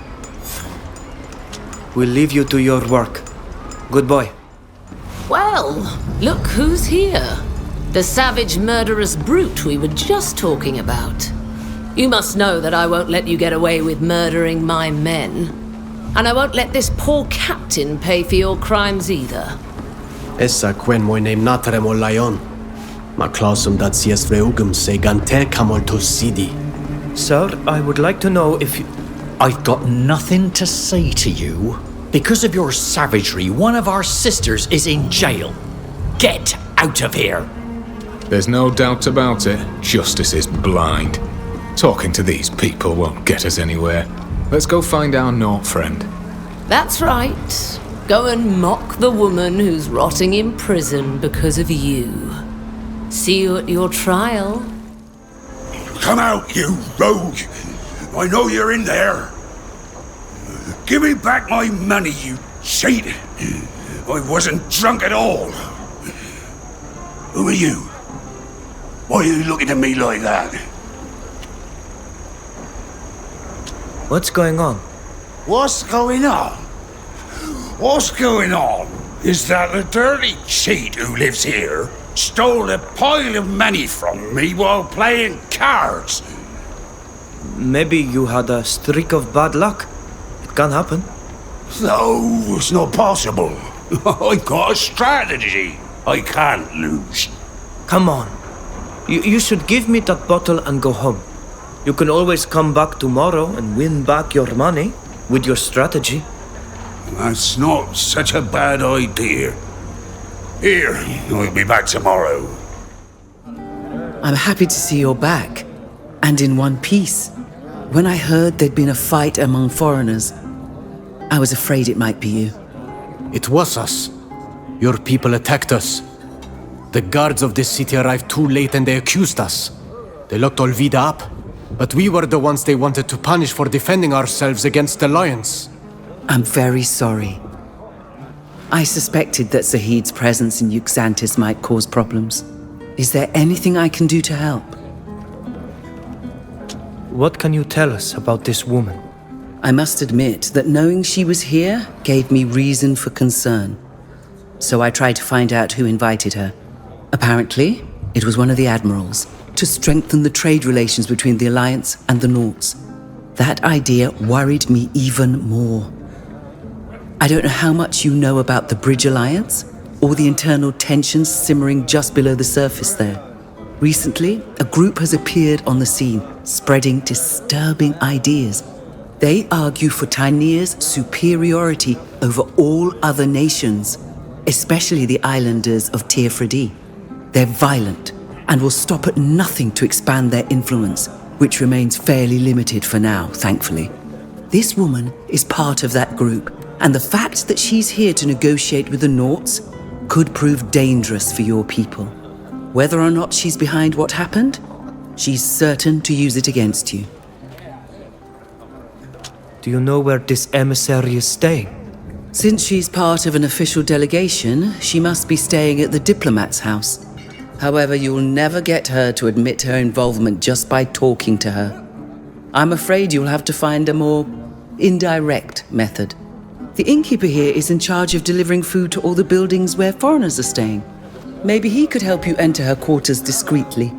We'll leave you to your work. Goodbye. Well, look who's here. The savage, murderous brute we were just talking about. You must know that I won't let you get away with murdering my men. And I won't let this poor captain pay for your crimes either. Essa quen moi name natrem o lion. Ma clausum dat sies vreugum se ganter camol to sidi. Sir, I would like to know if you... I've got nothing to say to you. Because of your savagery, one of our sisters is in jail. Get out of here! There's no doubt about it. Justice is blind. Talking to these people won't get us anywhere. Let's go find our Nort friend. That's right. Go and mock the woman who's rotting in prison because of you. See you at your trial. Come out, you rogue! I know you're in there. Give me back my money, you cheat! I wasn't drunk at all. Who are you? Why are you looking at me like that? What's going on? What's going on? What's going on is that the dirty cheat who lives here stole a pile of money from me while playing cards. Maybe you had a streak of bad luck. It can happen. No, it's not possible. I've got a strategy. I can't lose. Come on. You should give me that bottle and go home. You can always come back tomorrow and win back your money with your strategy. That's not such a bad idea. Here, I'll be back tomorrow. I'm happy to see you're back, and in one piece. When I heard there'd been a fight among foreigners, I was afraid it might be you. It was us. Your people attacked us. The guards of this city arrived too late and they accused us. They locked Olvida up, but we were the ones they wanted to punish for defending ourselves against the lions. I'm very sorry. I suspected that Zahid's presence in Yuxantis might cause problems. Is there anything I can do to help? What can you tell us about this woman? I must admit that knowing she was here gave me reason for concern. So I tried to find out who invited her. Apparently, it was one of the admirals, to strengthen the trade relations between the Alliance and the Norts. That idea worried me even more. I don't know how much you know about the Bridge Alliance, or the internal tensions simmering just below the surface there. Recently, a group has appeared on the scene, spreading disturbing ideas. They argue for Tynir's superiority over all other nations, especially the islanders of Teofredi. They're violent and will stop at nothing to expand their influence, which remains fairly limited for now, thankfully. This woman is part of that group, and the fact that she's here to negotiate with the Norts could prove dangerous for your people. Whether or not she's behind what happened, she's certain to use it against you. Do you know where this emissary is staying? Since she's part of an official delegation, she must be staying at the diplomat's house. However, you'll never get her to admit her involvement just by talking to her. I'm afraid you'll have to find a more indirect method. The innkeeper here is in charge of delivering food to all the buildings where foreigners are staying. Maybe he could help you enter her quarters discreetly.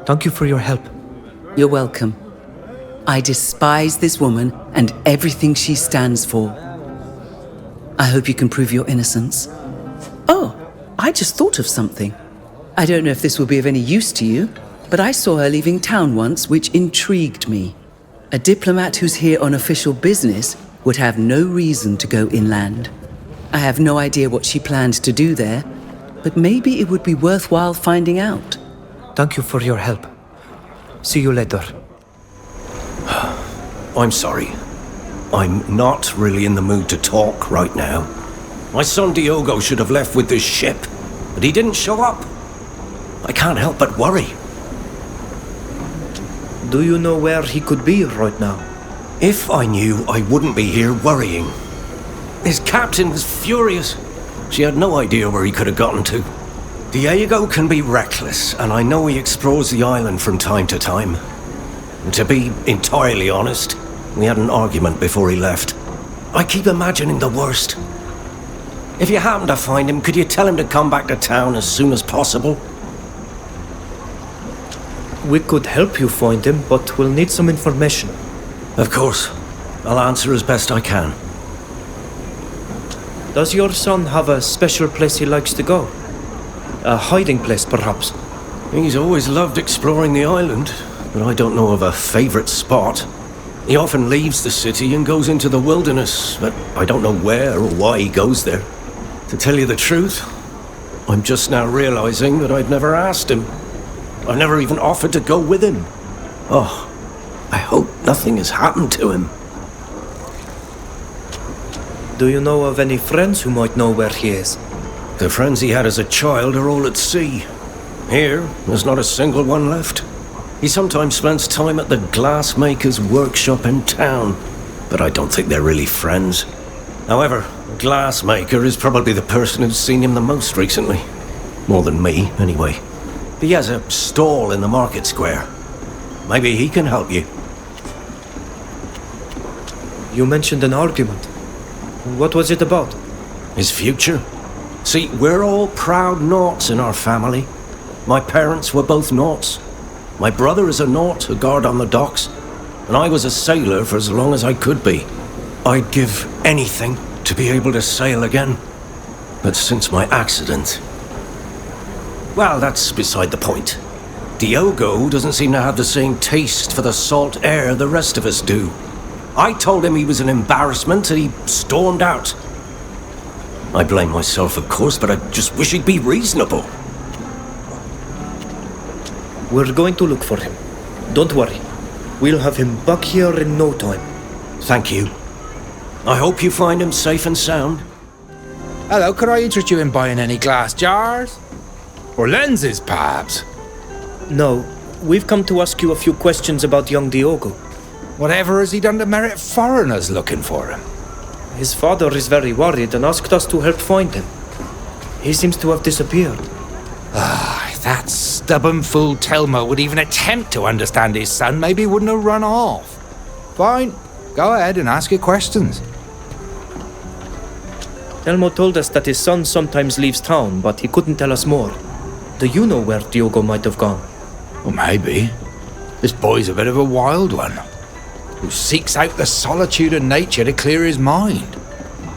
Thank you for your help. You're welcome. I despise this woman and everything she stands for. I hope you can prove your innocence. Oh, I just thought of something. I don't know if this will be of any use to you, but I saw her leaving town once, which intrigued me. A diplomat who's here on official business would have no reason to go inland. I have no idea what she planned to do there, but maybe it would be worthwhile finding out. Thank you for your help. See you later. I'm sorry. I'm not really in the mood to talk right now. My son Diogo should have left with this ship, but he didn't show up. I can't help but worry. Do you know where he could be right now? If I knew, I wouldn't be here worrying. His captain was furious. She had no idea where he could have gotten to. Diego can be reckless, and I know he explores the island from time to time. And to be entirely honest, we had an argument before he left. I keep imagining the worst. If you happen to find him, could you tell him to come back to town as soon as possible? We could help you find him, but we'll need some information. Of course. I'll answer as best I can. Does your son have a special place he likes to go? A hiding place, perhaps? He's always loved exploring the island, but I don't know of a favorite spot. He often leaves the city and goes into the wilderness, but I don't know where or why he goes there. To tell you the truth, I'm just now realizing that I'd never asked him. I've never even offered to go with him. Oh, I hope nothing has happened to him. Do you know of any friends who might know where he is? The friends he had as a child are all at sea. Here, there's not a single one left. He sometimes spends time at the glassmaker's workshop in town, but I don't think they're really friends. However, the glassmaker is probably the person who's seen him the most recently. More than me, anyway. He has a stall in the market square. Maybe he can help you. You mentioned an argument. What was it about? His future. See, we're all proud Naughts in our family. My parents were both Naughts. My brother is a Naught, a guard on the docks, and I was a sailor for as long as I could be. I'd give anything to be able to sail again. But since my accident... Well, that's beside the point. Diogo doesn't seem to have the same taste for the salt air the rest of us do. I told him he was an embarrassment and he stormed out. I blame myself, of course, but I just wish he'd be reasonable. We're going to look for him. Don't worry. We'll have him back here in no time. Thank you. I hope you find him safe and sound. Hello, could I interest you in buying any glass jars? Or lenses, perhaps? No, we've come to ask you a few questions about young Diogo. Whatever has he done to merit foreigners looking for him? His father is very worried and asked us to help find him. He seems to have disappeared. If that stubborn fool Telmo would even attempt to understand his son, maybe he wouldn't have run off. Fine, go ahead and ask your questions. Telmo told us that his son sometimes leaves town, but he couldn't tell us more. Do you know where Diogo might have gone? Well, maybe. This boy's a bit of a wild one, who seeks out the solitude of nature to clear his mind.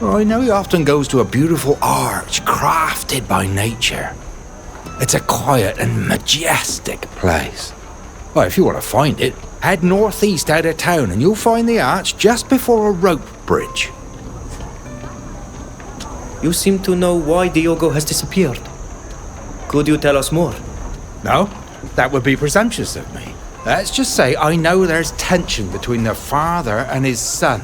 Well, I know he often goes to a beautiful arch crafted by nature. It's a quiet and majestic place. Well, if you want to find it, head northeast out of town and you'll find the arch just before a rope bridge. You seem to know why Diogo has disappeared. Could you tell us more? No, that would be presumptuous of me. Let's just say I know there's tension between the father and his son.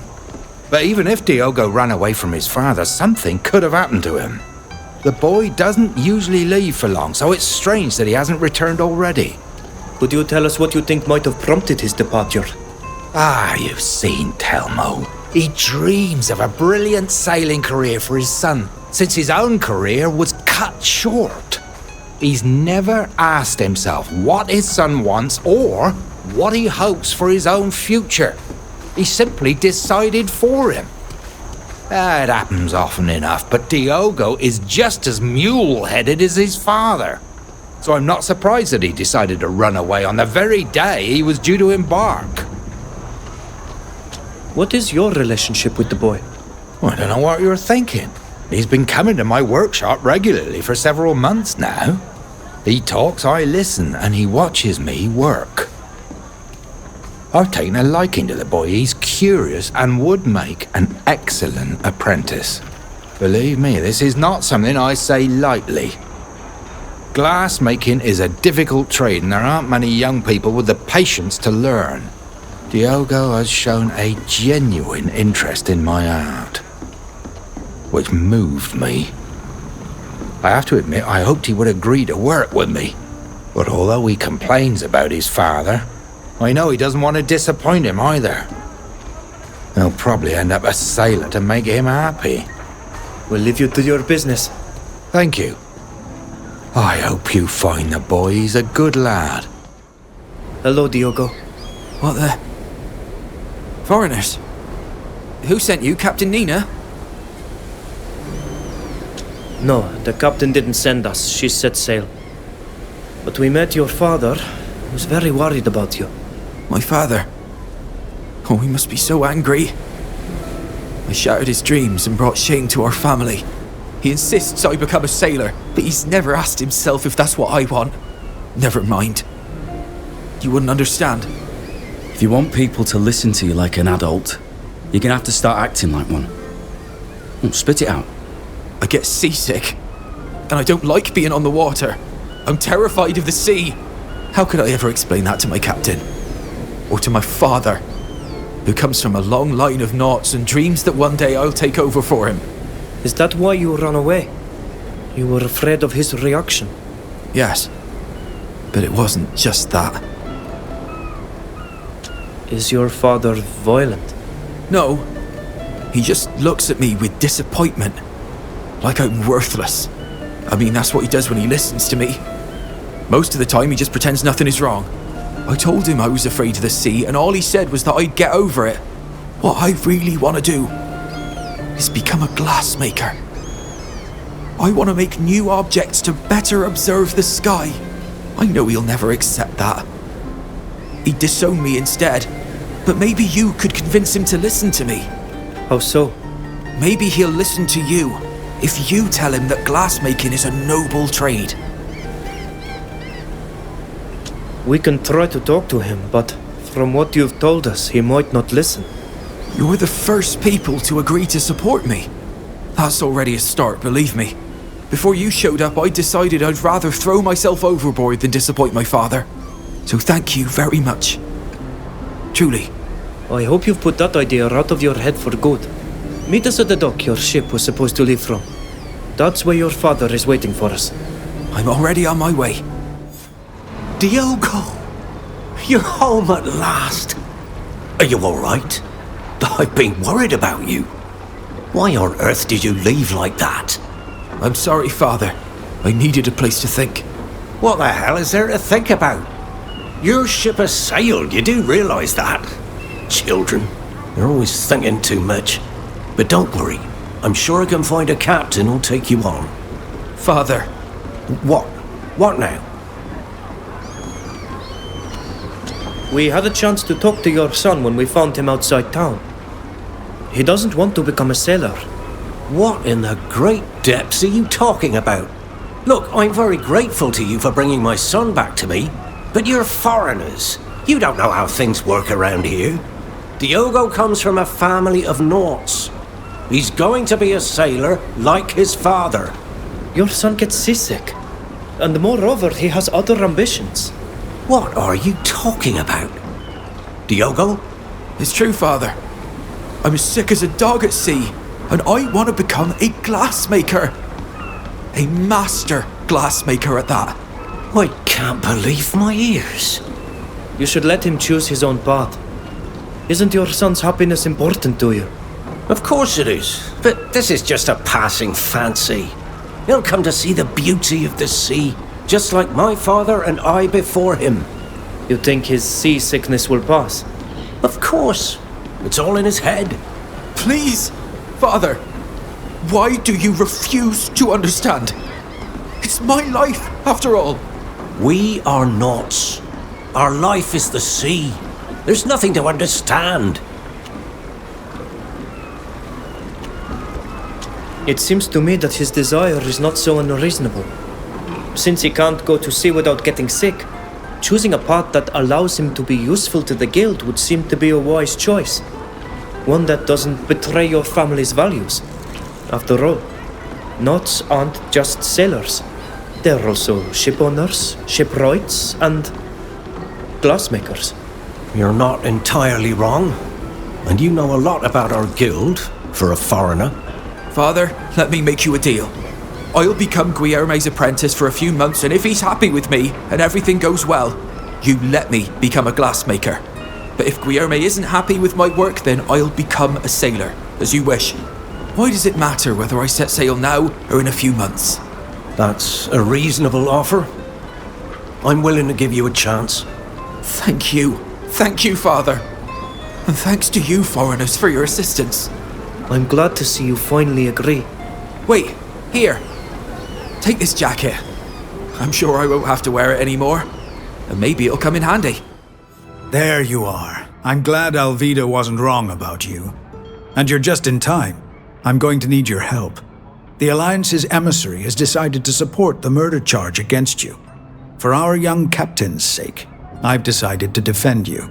But even if Diogo ran away from his father, something could have happened to him. The boy doesn't usually leave for long, so it's strange that he hasn't returned already. Could you tell us what you think might have prompted his departure? You've seen Telmo. He dreams of a brilliant sailing career for his son, since his own career was cut short. He's never asked himself what his son wants or what he hopes for his own future. He simply decided for him. It happens often enough, but Diogo is just as mule-headed as his father. So I'm not surprised that he decided to run away on the very day he was due to embark. What is your relationship with the boy? Well, I don't know what you're thinking. He's been coming to my workshop regularly for several months now. He talks, I listen, and he watches me work. I've taken a liking to the boy. He's curious and would make an excellent apprentice. Believe me, this is not something I say lightly. Glass making is a difficult trade and there aren't many young people with the patience to learn. Diogo has shown a genuine interest in my art, which moved me. I have to admit, I hoped he would agree to work with me. But although he complains about his father, I know he doesn't want to disappoint him either. He'll probably end up a sailor to make him happy. We'll leave you to your business. Thank you. I hope you find the boy. He's a good lad. Hello, Diogo. What the... Foreigners? Who sent you, Captain Nina? No, the captain didn't send us. She set sail. But we met your father, He was very worried about you. My father. Oh, he must be so angry. I shattered his dreams and brought shame to our family. He insists I become a sailor, but he's never asked himself if that's what I want. Never mind. You wouldn't understand. If you want people to listen to you like an adult, you're gonna have to start acting like one. Spit it out. I get seasick, and I don't like being on the water. I'm terrified of the sea. How could I ever explain that to my captain? Or to my father, who comes from a long line of naughts and dreams that one day I'll take over for him? Is that why you ran away? You were afraid of his reaction? Yes, but it wasn't just that. Is your father violent? No, he just looks at me with disappointment, like I'm worthless. I mean, that's what he does when he listens to me. Most of the time, he just pretends nothing is wrong. I told him I was afraid of the sea, and all he said was that I'd get over it. What I really want to do is become a glassmaker. I want to make new objects to better observe the sky. I know he'll never accept that. He'd disown me instead, but maybe you could convince him to listen to me. How so? Maybe he'll listen to you if you tell him that glassmaking is a noble trade. We can try to talk to him, but from what you've told us, he might not listen. You're the first people to agree to support me. That's already a start, believe me. Before you showed up, I decided I'd rather throw myself overboard than disappoint my father. So thank you very much. Truly. I hope you've put that idea out of your head for good. Meet us at the dock your ship was supposed to leave from. That's where your father is waiting for us. I'm already on my way. Diogo! You're home at last. Are you alright? I've been worried about you. Why on earth did you leave like that? I'm sorry, Father. I needed a place to think. What the hell is there to think about? Your ship has sailed, you do realise that? Children, they're always thinking too much. But don't worry, I'm sure I can find a captain who'll take you on. Father. What? What now? We had a chance to talk to your son when we found him outside town. He doesn't want to become a sailor. What in the great depths are you talking about? Look, I'm very grateful to you for bringing my son back to me, but you're foreigners. You don't know how things work around here. Diogo comes from a family of naughts. He's going to be a sailor like his father. Your son gets seasick, and moreover, he has other ambitions. What are you talking about? Diogo? It's true, Father. I'm as sick as a dog at sea, and I want to become a glassmaker. A master glassmaker at that. I can't believe my ears. You should let him choose his own path. Isn't your son's happiness important to you? Of course it is, but this is just a passing fancy. He'll come to see the beauty of the sea, just like my father and I before him. You think his seasickness will pass? Of course. It's all in his head. Please, Father, why do you refuse to understand? It's my life, after all. We are naughts. Our life is the sea. There's nothing to understand. It seems to me that his desire is not so unreasonable. Since he can't go to sea without getting sick, choosing a path that allows him to be useful to the guild would seem to be a wise choice. One that doesn't betray your family's values. After all, naughts aren't just sailors. They're also ship owners, shipwrights, and glassmakers. You're not entirely wrong. And you know a lot about our guild, for a foreigner. Father, let me make you a deal. I'll become Guillerme's apprentice for a few months, and if he's happy with me and everything goes well, you let me become a glassmaker. But if Guillerme isn't happy with my work, then I'll become a sailor, as you wish. Why does it matter whether I set sail now or in a few months? That's a reasonable offer. I'm willing to give you a chance. Thank you. Thank you, Father. And thanks to you, foreigners, for your assistance. I'm glad to see you finally agree. Wait, here. Take this jacket. I'm sure I won't have to wear it anymore. and maybe it'll come in handy. There you are. I'm glad Alvida wasn't wrong about you. And you're just in time. I'm going to need your help. The Alliance's emissary has decided to support the murder charge against you. For our young captain's sake, I've decided to defend you.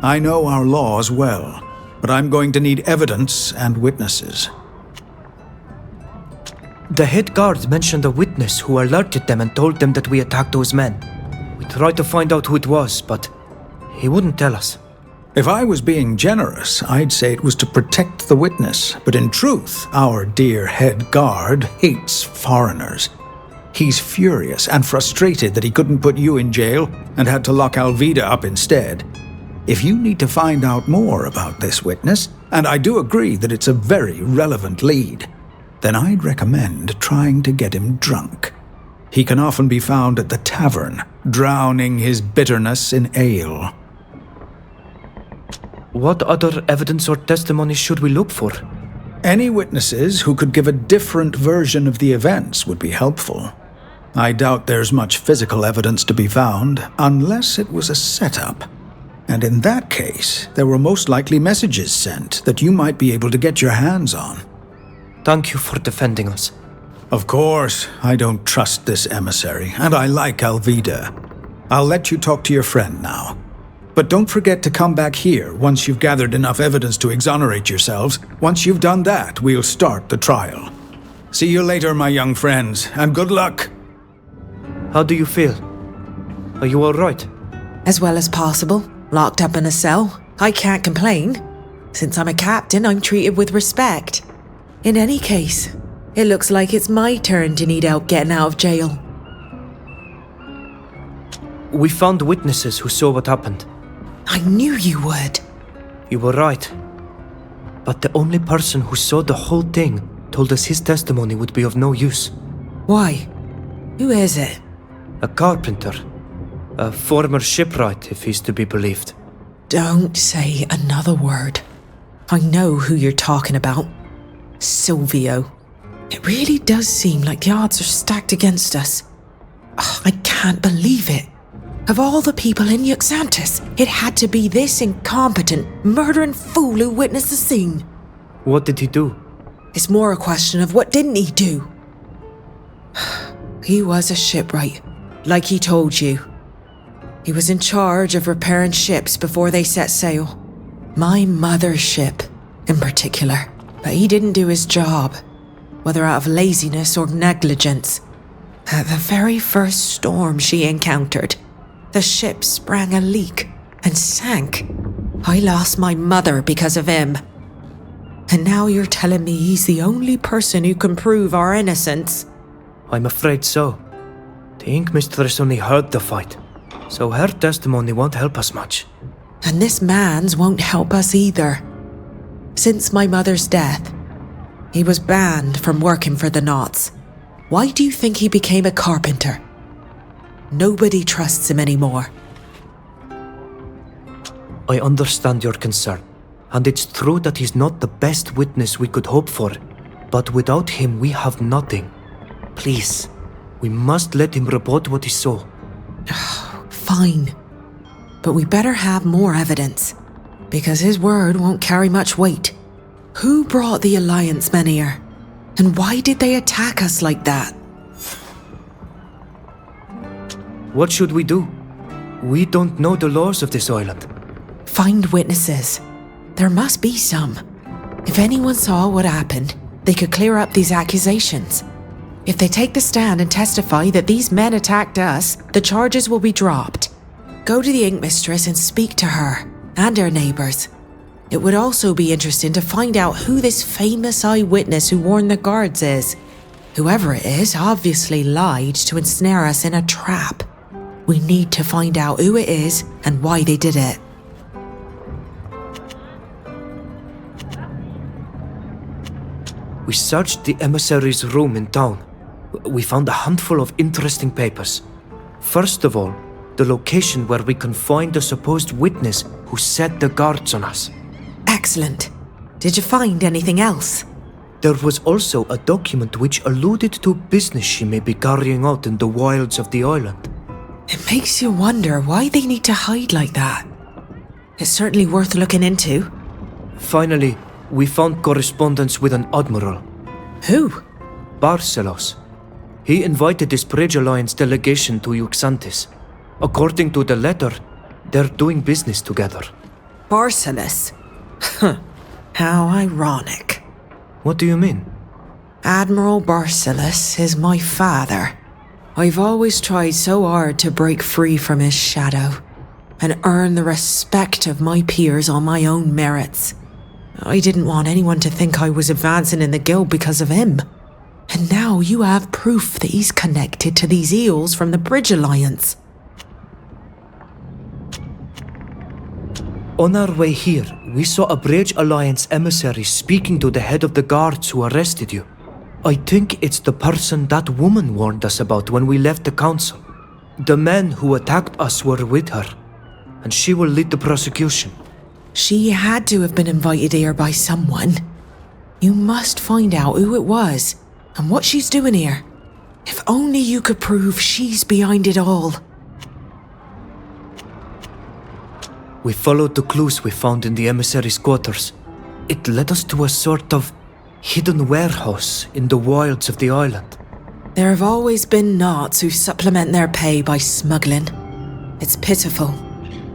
I know our laws well, but I'm going to need evidence and witnesses. The head guard mentioned a witness who alerted them and told them that we attacked those men. We tried to find out who it was, but he wouldn't tell us. If I was being generous, I'd say it was to protect the witness, but in truth, our dear head guard hates foreigners. He's furious and frustrated that he couldn't put you in jail and had to lock Alvida up instead. If you need to find out more about this witness, and I do agree that it's a very relevant lead, then I'd recommend trying to get him drunk. He can often be found at the tavern, drowning his bitterness in ale. What other evidence or testimony should we look for? Any witnesses who could give a different version of the events would be helpful. I doubt there's much physical evidence to be found, unless it was a setup. And in that case, there were most likely messages sent that you might be able to get your hands on. Thank you for defending us. Of course, I don't trust this emissary, and I like Alvida. I'll let you talk to your friend now. But don't forget to come back here once you've gathered enough evidence to exonerate yourselves. Once you've done that, we'll start the trial. See you later, my young friends, and good luck. How do you feel? Are you all right? As well as possible. Locked up in a cell. I can't complain. Since I'm a captain, I'm treated with respect. In any case, it looks like it's my turn to need help getting out of jail. We found witnesses who saw what happened. I knew you would. You were right. But the only person who saw the whole thing told us his testimony would be of no use. Why? Who is it? A carpenter. A former shipwright, if he's to be believed. Don't say another word. I know who you're talking about. Silvio. It really does seem like the odds are stacked against us. I can't believe it. Of all the people in Yuxantis, it had to be this incompetent, murdering fool who witnessed the scene. What did he do? It's more a question of what didn't he do? He was a shipwright, like he told you. He was in charge of repairing ships before they set sail. My mother's ship, in particular. But he didn't do his job, whether out of laziness or negligence. At the very first storm she encountered, the ship sprang a leak and sank. I lost my mother because of him. And now you're telling me he's the only person who can prove our innocence? I'm afraid so. The Ink Mistress only heard the fight, so her testimony won't help us much. And this man's won't help us either. Since my mother's death, he was banned from working for the Knots. Why do you think he became a carpenter? Nobody trusts him anymore. I understand your concern, and it's true that he's not the best witness we could hope for, but without him we have nothing. Please, we must let him report what he saw. Fine, but we better have more evidence, because his word won't carry much weight. Who brought the Alliance men here? And why did they attack us like that? What should we do? We don't know the laws of this island. Find witnesses. There must be some. If anyone saw what happened, they could clear up these accusations. If they take the stand and testify that these men attacked us, the charges will be dropped. Go to the Ink Mistress and speak to her, and her neighbors. It would also be interesting to find out who this famous eyewitness who warned the guards is. Whoever it is obviously lied to ensnare us in a trap. We need to find out who it is and why they did it. We searched the emissary's room in town. We found a handful of interesting papers. First of all, the location where we can find the supposed witness who set the guards on us. Excellent. Did you find anything else? There was also a document which alluded to business she may be carrying out in the wilds of the island. It makes you wonder why they need to hide like that. It's certainly worth looking into. Finally, we found correspondence with an admiral. Who? Barcelos. He invited this Bridge Alliance delegation to Uxantis. According to the letter, they're doing business together. Barcelos? Huh. How ironic. What do you mean? Admiral Barcelos is my father. I've always tried so hard to break free from his shadow and earn the respect of my peers on my own merits. I didn't want anyone to think I was advancing in the guild because of him. And now you have proof that he's connected to these eels from the Bridge Alliance. On our way here, we saw a Bridge Alliance emissary speaking to the head of the guards who arrested you. I think it's the person that woman warned us about when we left the council. The men who attacked us were with her, and she will lead the prosecution. She had to have been invited here by someone. You must find out who it was and what she's doing here. If only you could prove she's behind it all. We followed the clues we found in the emissary's quarters. It led us to a sort of hidden warehouse in the wilds of the island. There have always been Knots who supplement their pay by smuggling. It's pitiful.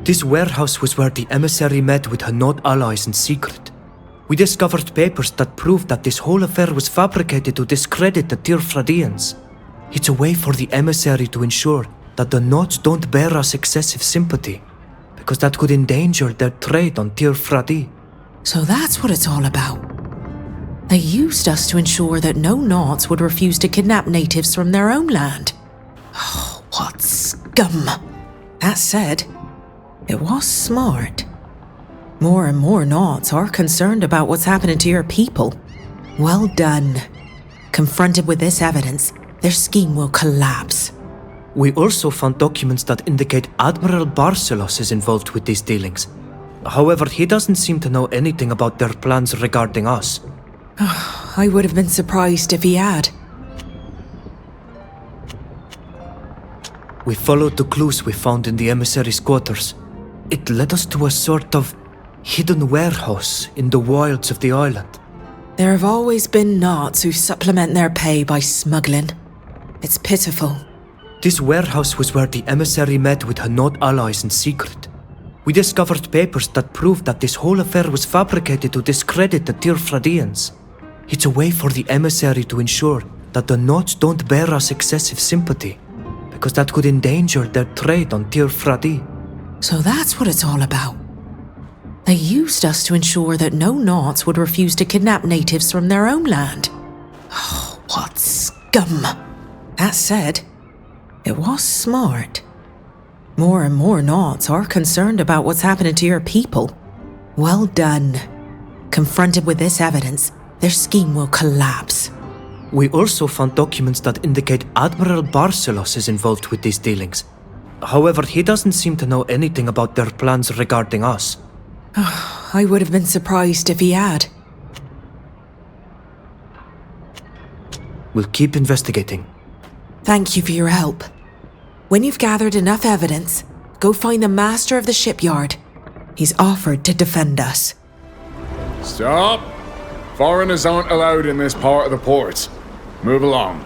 This warehouse was where the emissary met with her Knot allies in secret. We discovered papers that proved that this whole affair was fabricated to discredit the Tirfradians. It's a way for the emissary to ensure that the Knots don't bear us excessive sympathy, because that could endanger their trade on Tirfradi. So that's what it's all about. They used us to ensure that no Knots would refuse to kidnap natives from their own land. Oh, what scum. That said, it was smart. More and more Knots are concerned about what's happening to your people. Well done. Confronted with this evidence, their scheme will collapse. We also found documents that indicate Admiral Barcelos is involved with these dealings. However, he doesn't seem to know anything about their plans regarding us. I would have been surprised if he had. We followed the clues we found in the emissary's quarters. It led us to a sort of hidden warehouse in the wilds of the island. There have always been Knots who supplement their pay by smuggling. It's pitiful. This warehouse was where the emissary met with her Knot allies in secret. We discovered papers that proved that this whole affair was fabricated to discredit the Tirfradians. It's a way for the emissary to ensure that the Knots don't bear us excessive sympathy, because that could endanger their trade on Tirfradi. So that's what it's all about. They used us to ensure that no Knots would refuse to kidnap natives from their own land. Oh, what scum. That said, it was smart. More and more Knots are concerned about what's happening to your people. Well done. Confronted with this evidence, their scheme will collapse. We also found documents that indicate Admiral Barcelos is involved with these dealings. However, he doesn't seem to know anything about their plans regarding us. I would have been surprised if he had. We'll keep investigating. Thank you for your help. When you've gathered enough evidence, go find the master of the shipyard. He's offered to defend us. Stop! Foreigners aren't allowed in this part of the port. Move along.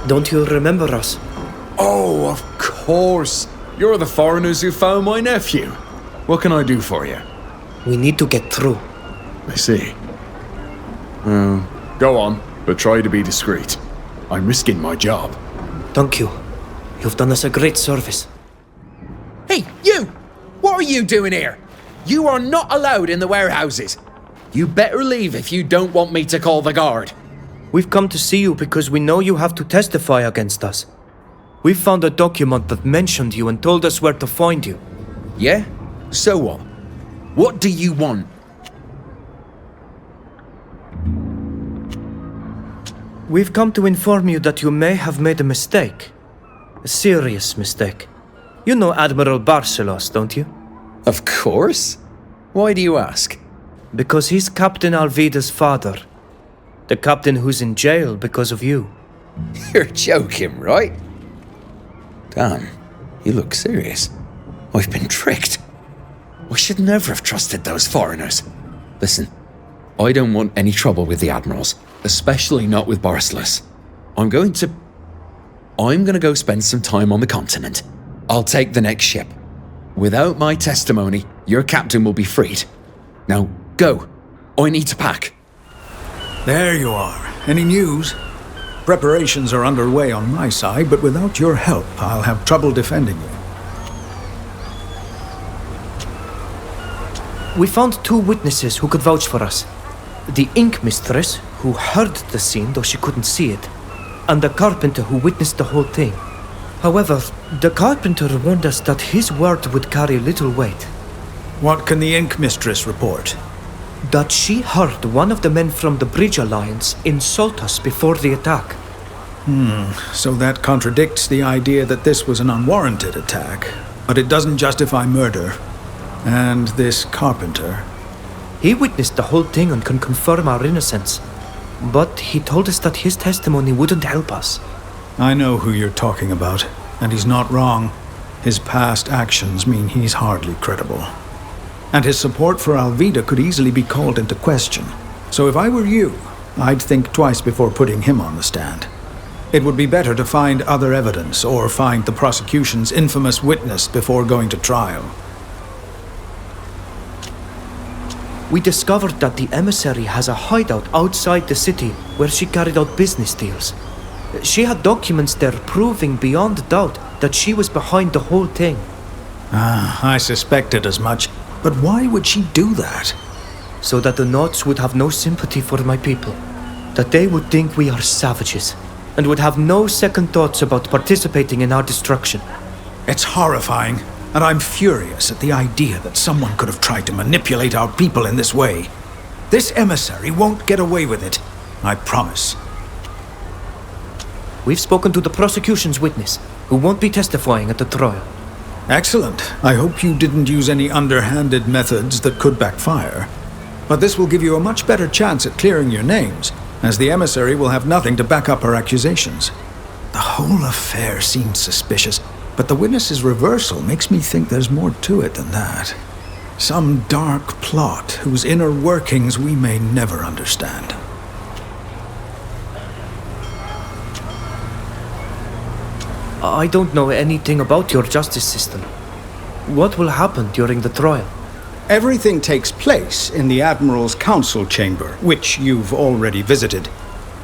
Don't you remember us? Oh, of course. You're the foreigners who found my nephew. What can I do for you? We need to get through. I see. Go on, but try to be discreet. I'm risking my job. Thank you. You've done us a great service. Hey, you! What are you doing here? You are not allowed in the warehouses. You better leave if you don't want me to call the guard. We've come to see you because we know you have to testify against us. We found a document that mentioned you and told us where to find you. Yeah? So what? What do you want? We've come to inform you that you may have made a mistake. A serious mistake. You know Admiral Barcelos, don't you? Of course. Why do you ask? Because he's Captain Alvida's father. The captain who's in jail because of you. You're joking, right? Damn, you look serious. I've been tricked. I should never have trusted those foreigners. Listen, I don't want any trouble with the admirals, especially not with Borislas. I'm gonna go spend some time on the continent. I'll take the next ship. Without my testimony, your captain will be freed. Now, go. I need to pack. There you are. Any news? Preparations are underway on my side, but without your help, I'll have trouble defending you. We found 2 witnesses who could vouch for us. The ink mistress, who heard the scene though she couldn't see it, and the carpenter who witnessed the whole thing. However, the carpenter warned us that his word would carry little weight. What can the ink mistress report? That she heard one of the men from the Bridge Alliance insult us before the attack. So that contradicts the idea that this was an unwarranted attack, but it doesn't justify murder. And this carpenter? He witnessed the whole thing and can confirm our innocence. But he told us that his testimony wouldn't help us. I know who you're talking about, and he's not wrong. His past actions mean he's hardly credible. And his support for Alvida could easily be called into question. So if I were you, I'd think twice before putting him on the stand. It would be better to find other evidence or find the prosecution's infamous witness before going to trial. We discovered that the emissary has a hideout outside the city where she carried out business deals. She had documents there proving beyond doubt that she was behind the whole thing. I suspected as much. But why would she do that? So that the Knots would have no sympathy for my people. That they would think we are savages, and would have no second thoughts about participating in our destruction. It's horrifying, and I'm furious at the idea that someone could have tried to manipulate our people in this way. This emissary won't get away with it, I promise. We've spoken to the prosecution's witness, who won't be testifying at the trial. Excellent. I hope you didn't use any underhanded methods that could backfire. But this will give you a much better chance at clearing your names, as the emissary will have nothing to back up her accusations. The whole affair seemed suspicious, but the witness's reversal makes me think there's more to it than that. Some dark plot whose inner workings we may never understand. I don't know anything about your justice system. What will happen during the trial? Everything takes place in the Admiral's Council Chamber, which you've already visited.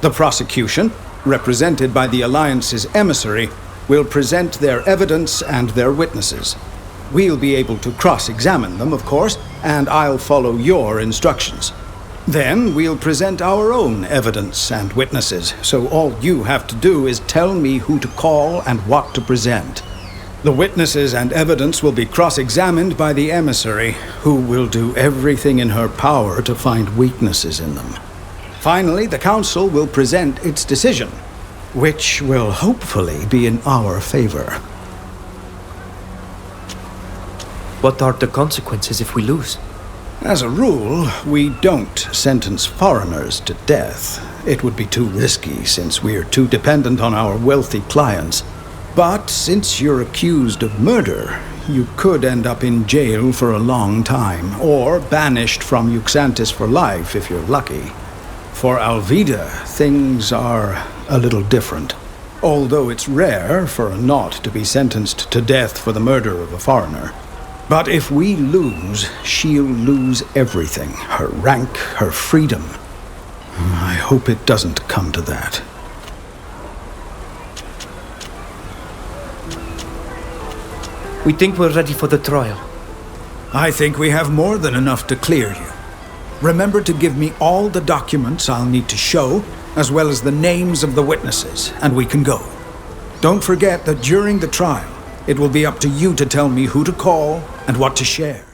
The prosecution, represented by the Alliance's emissary, will present their evidence and their witnesses. We'll be able to cross-examine them, of course, and I'll follow your instructions. Then we'll present our own evidence and witnesses, so all you have to do is tell me who to call and what to present. The witnesses and evidence will be cross-examined by the emissary, who will do everything in her power to find weaknesses in them. Finally, the Council will present its decision, which will hopefully be in our favor. What are the consequences if we lose? As a rule, we don't sentence foreigners to death. It would be too risky since we're too dependent on our wealthy clients. But since you're accused of murder, you could end up in jail for a long time, or banished from Yuxantis for life if you're lucky. For Alvida, things are a little different. Although it's rare for a Knot to be sentenced to death for the murder of a foreigner. But if we lose, she'll lose everything. Her rank, her freedom. I hope it doesn't come to that. We think we're ready for the trial. I think we have more than enough to clear you. Remember to give me all the documents I'll need to show, as well as the names of the witnesses, and we can go. Don't forget that during the trial, it will be up to you to tell me who to call and what to share.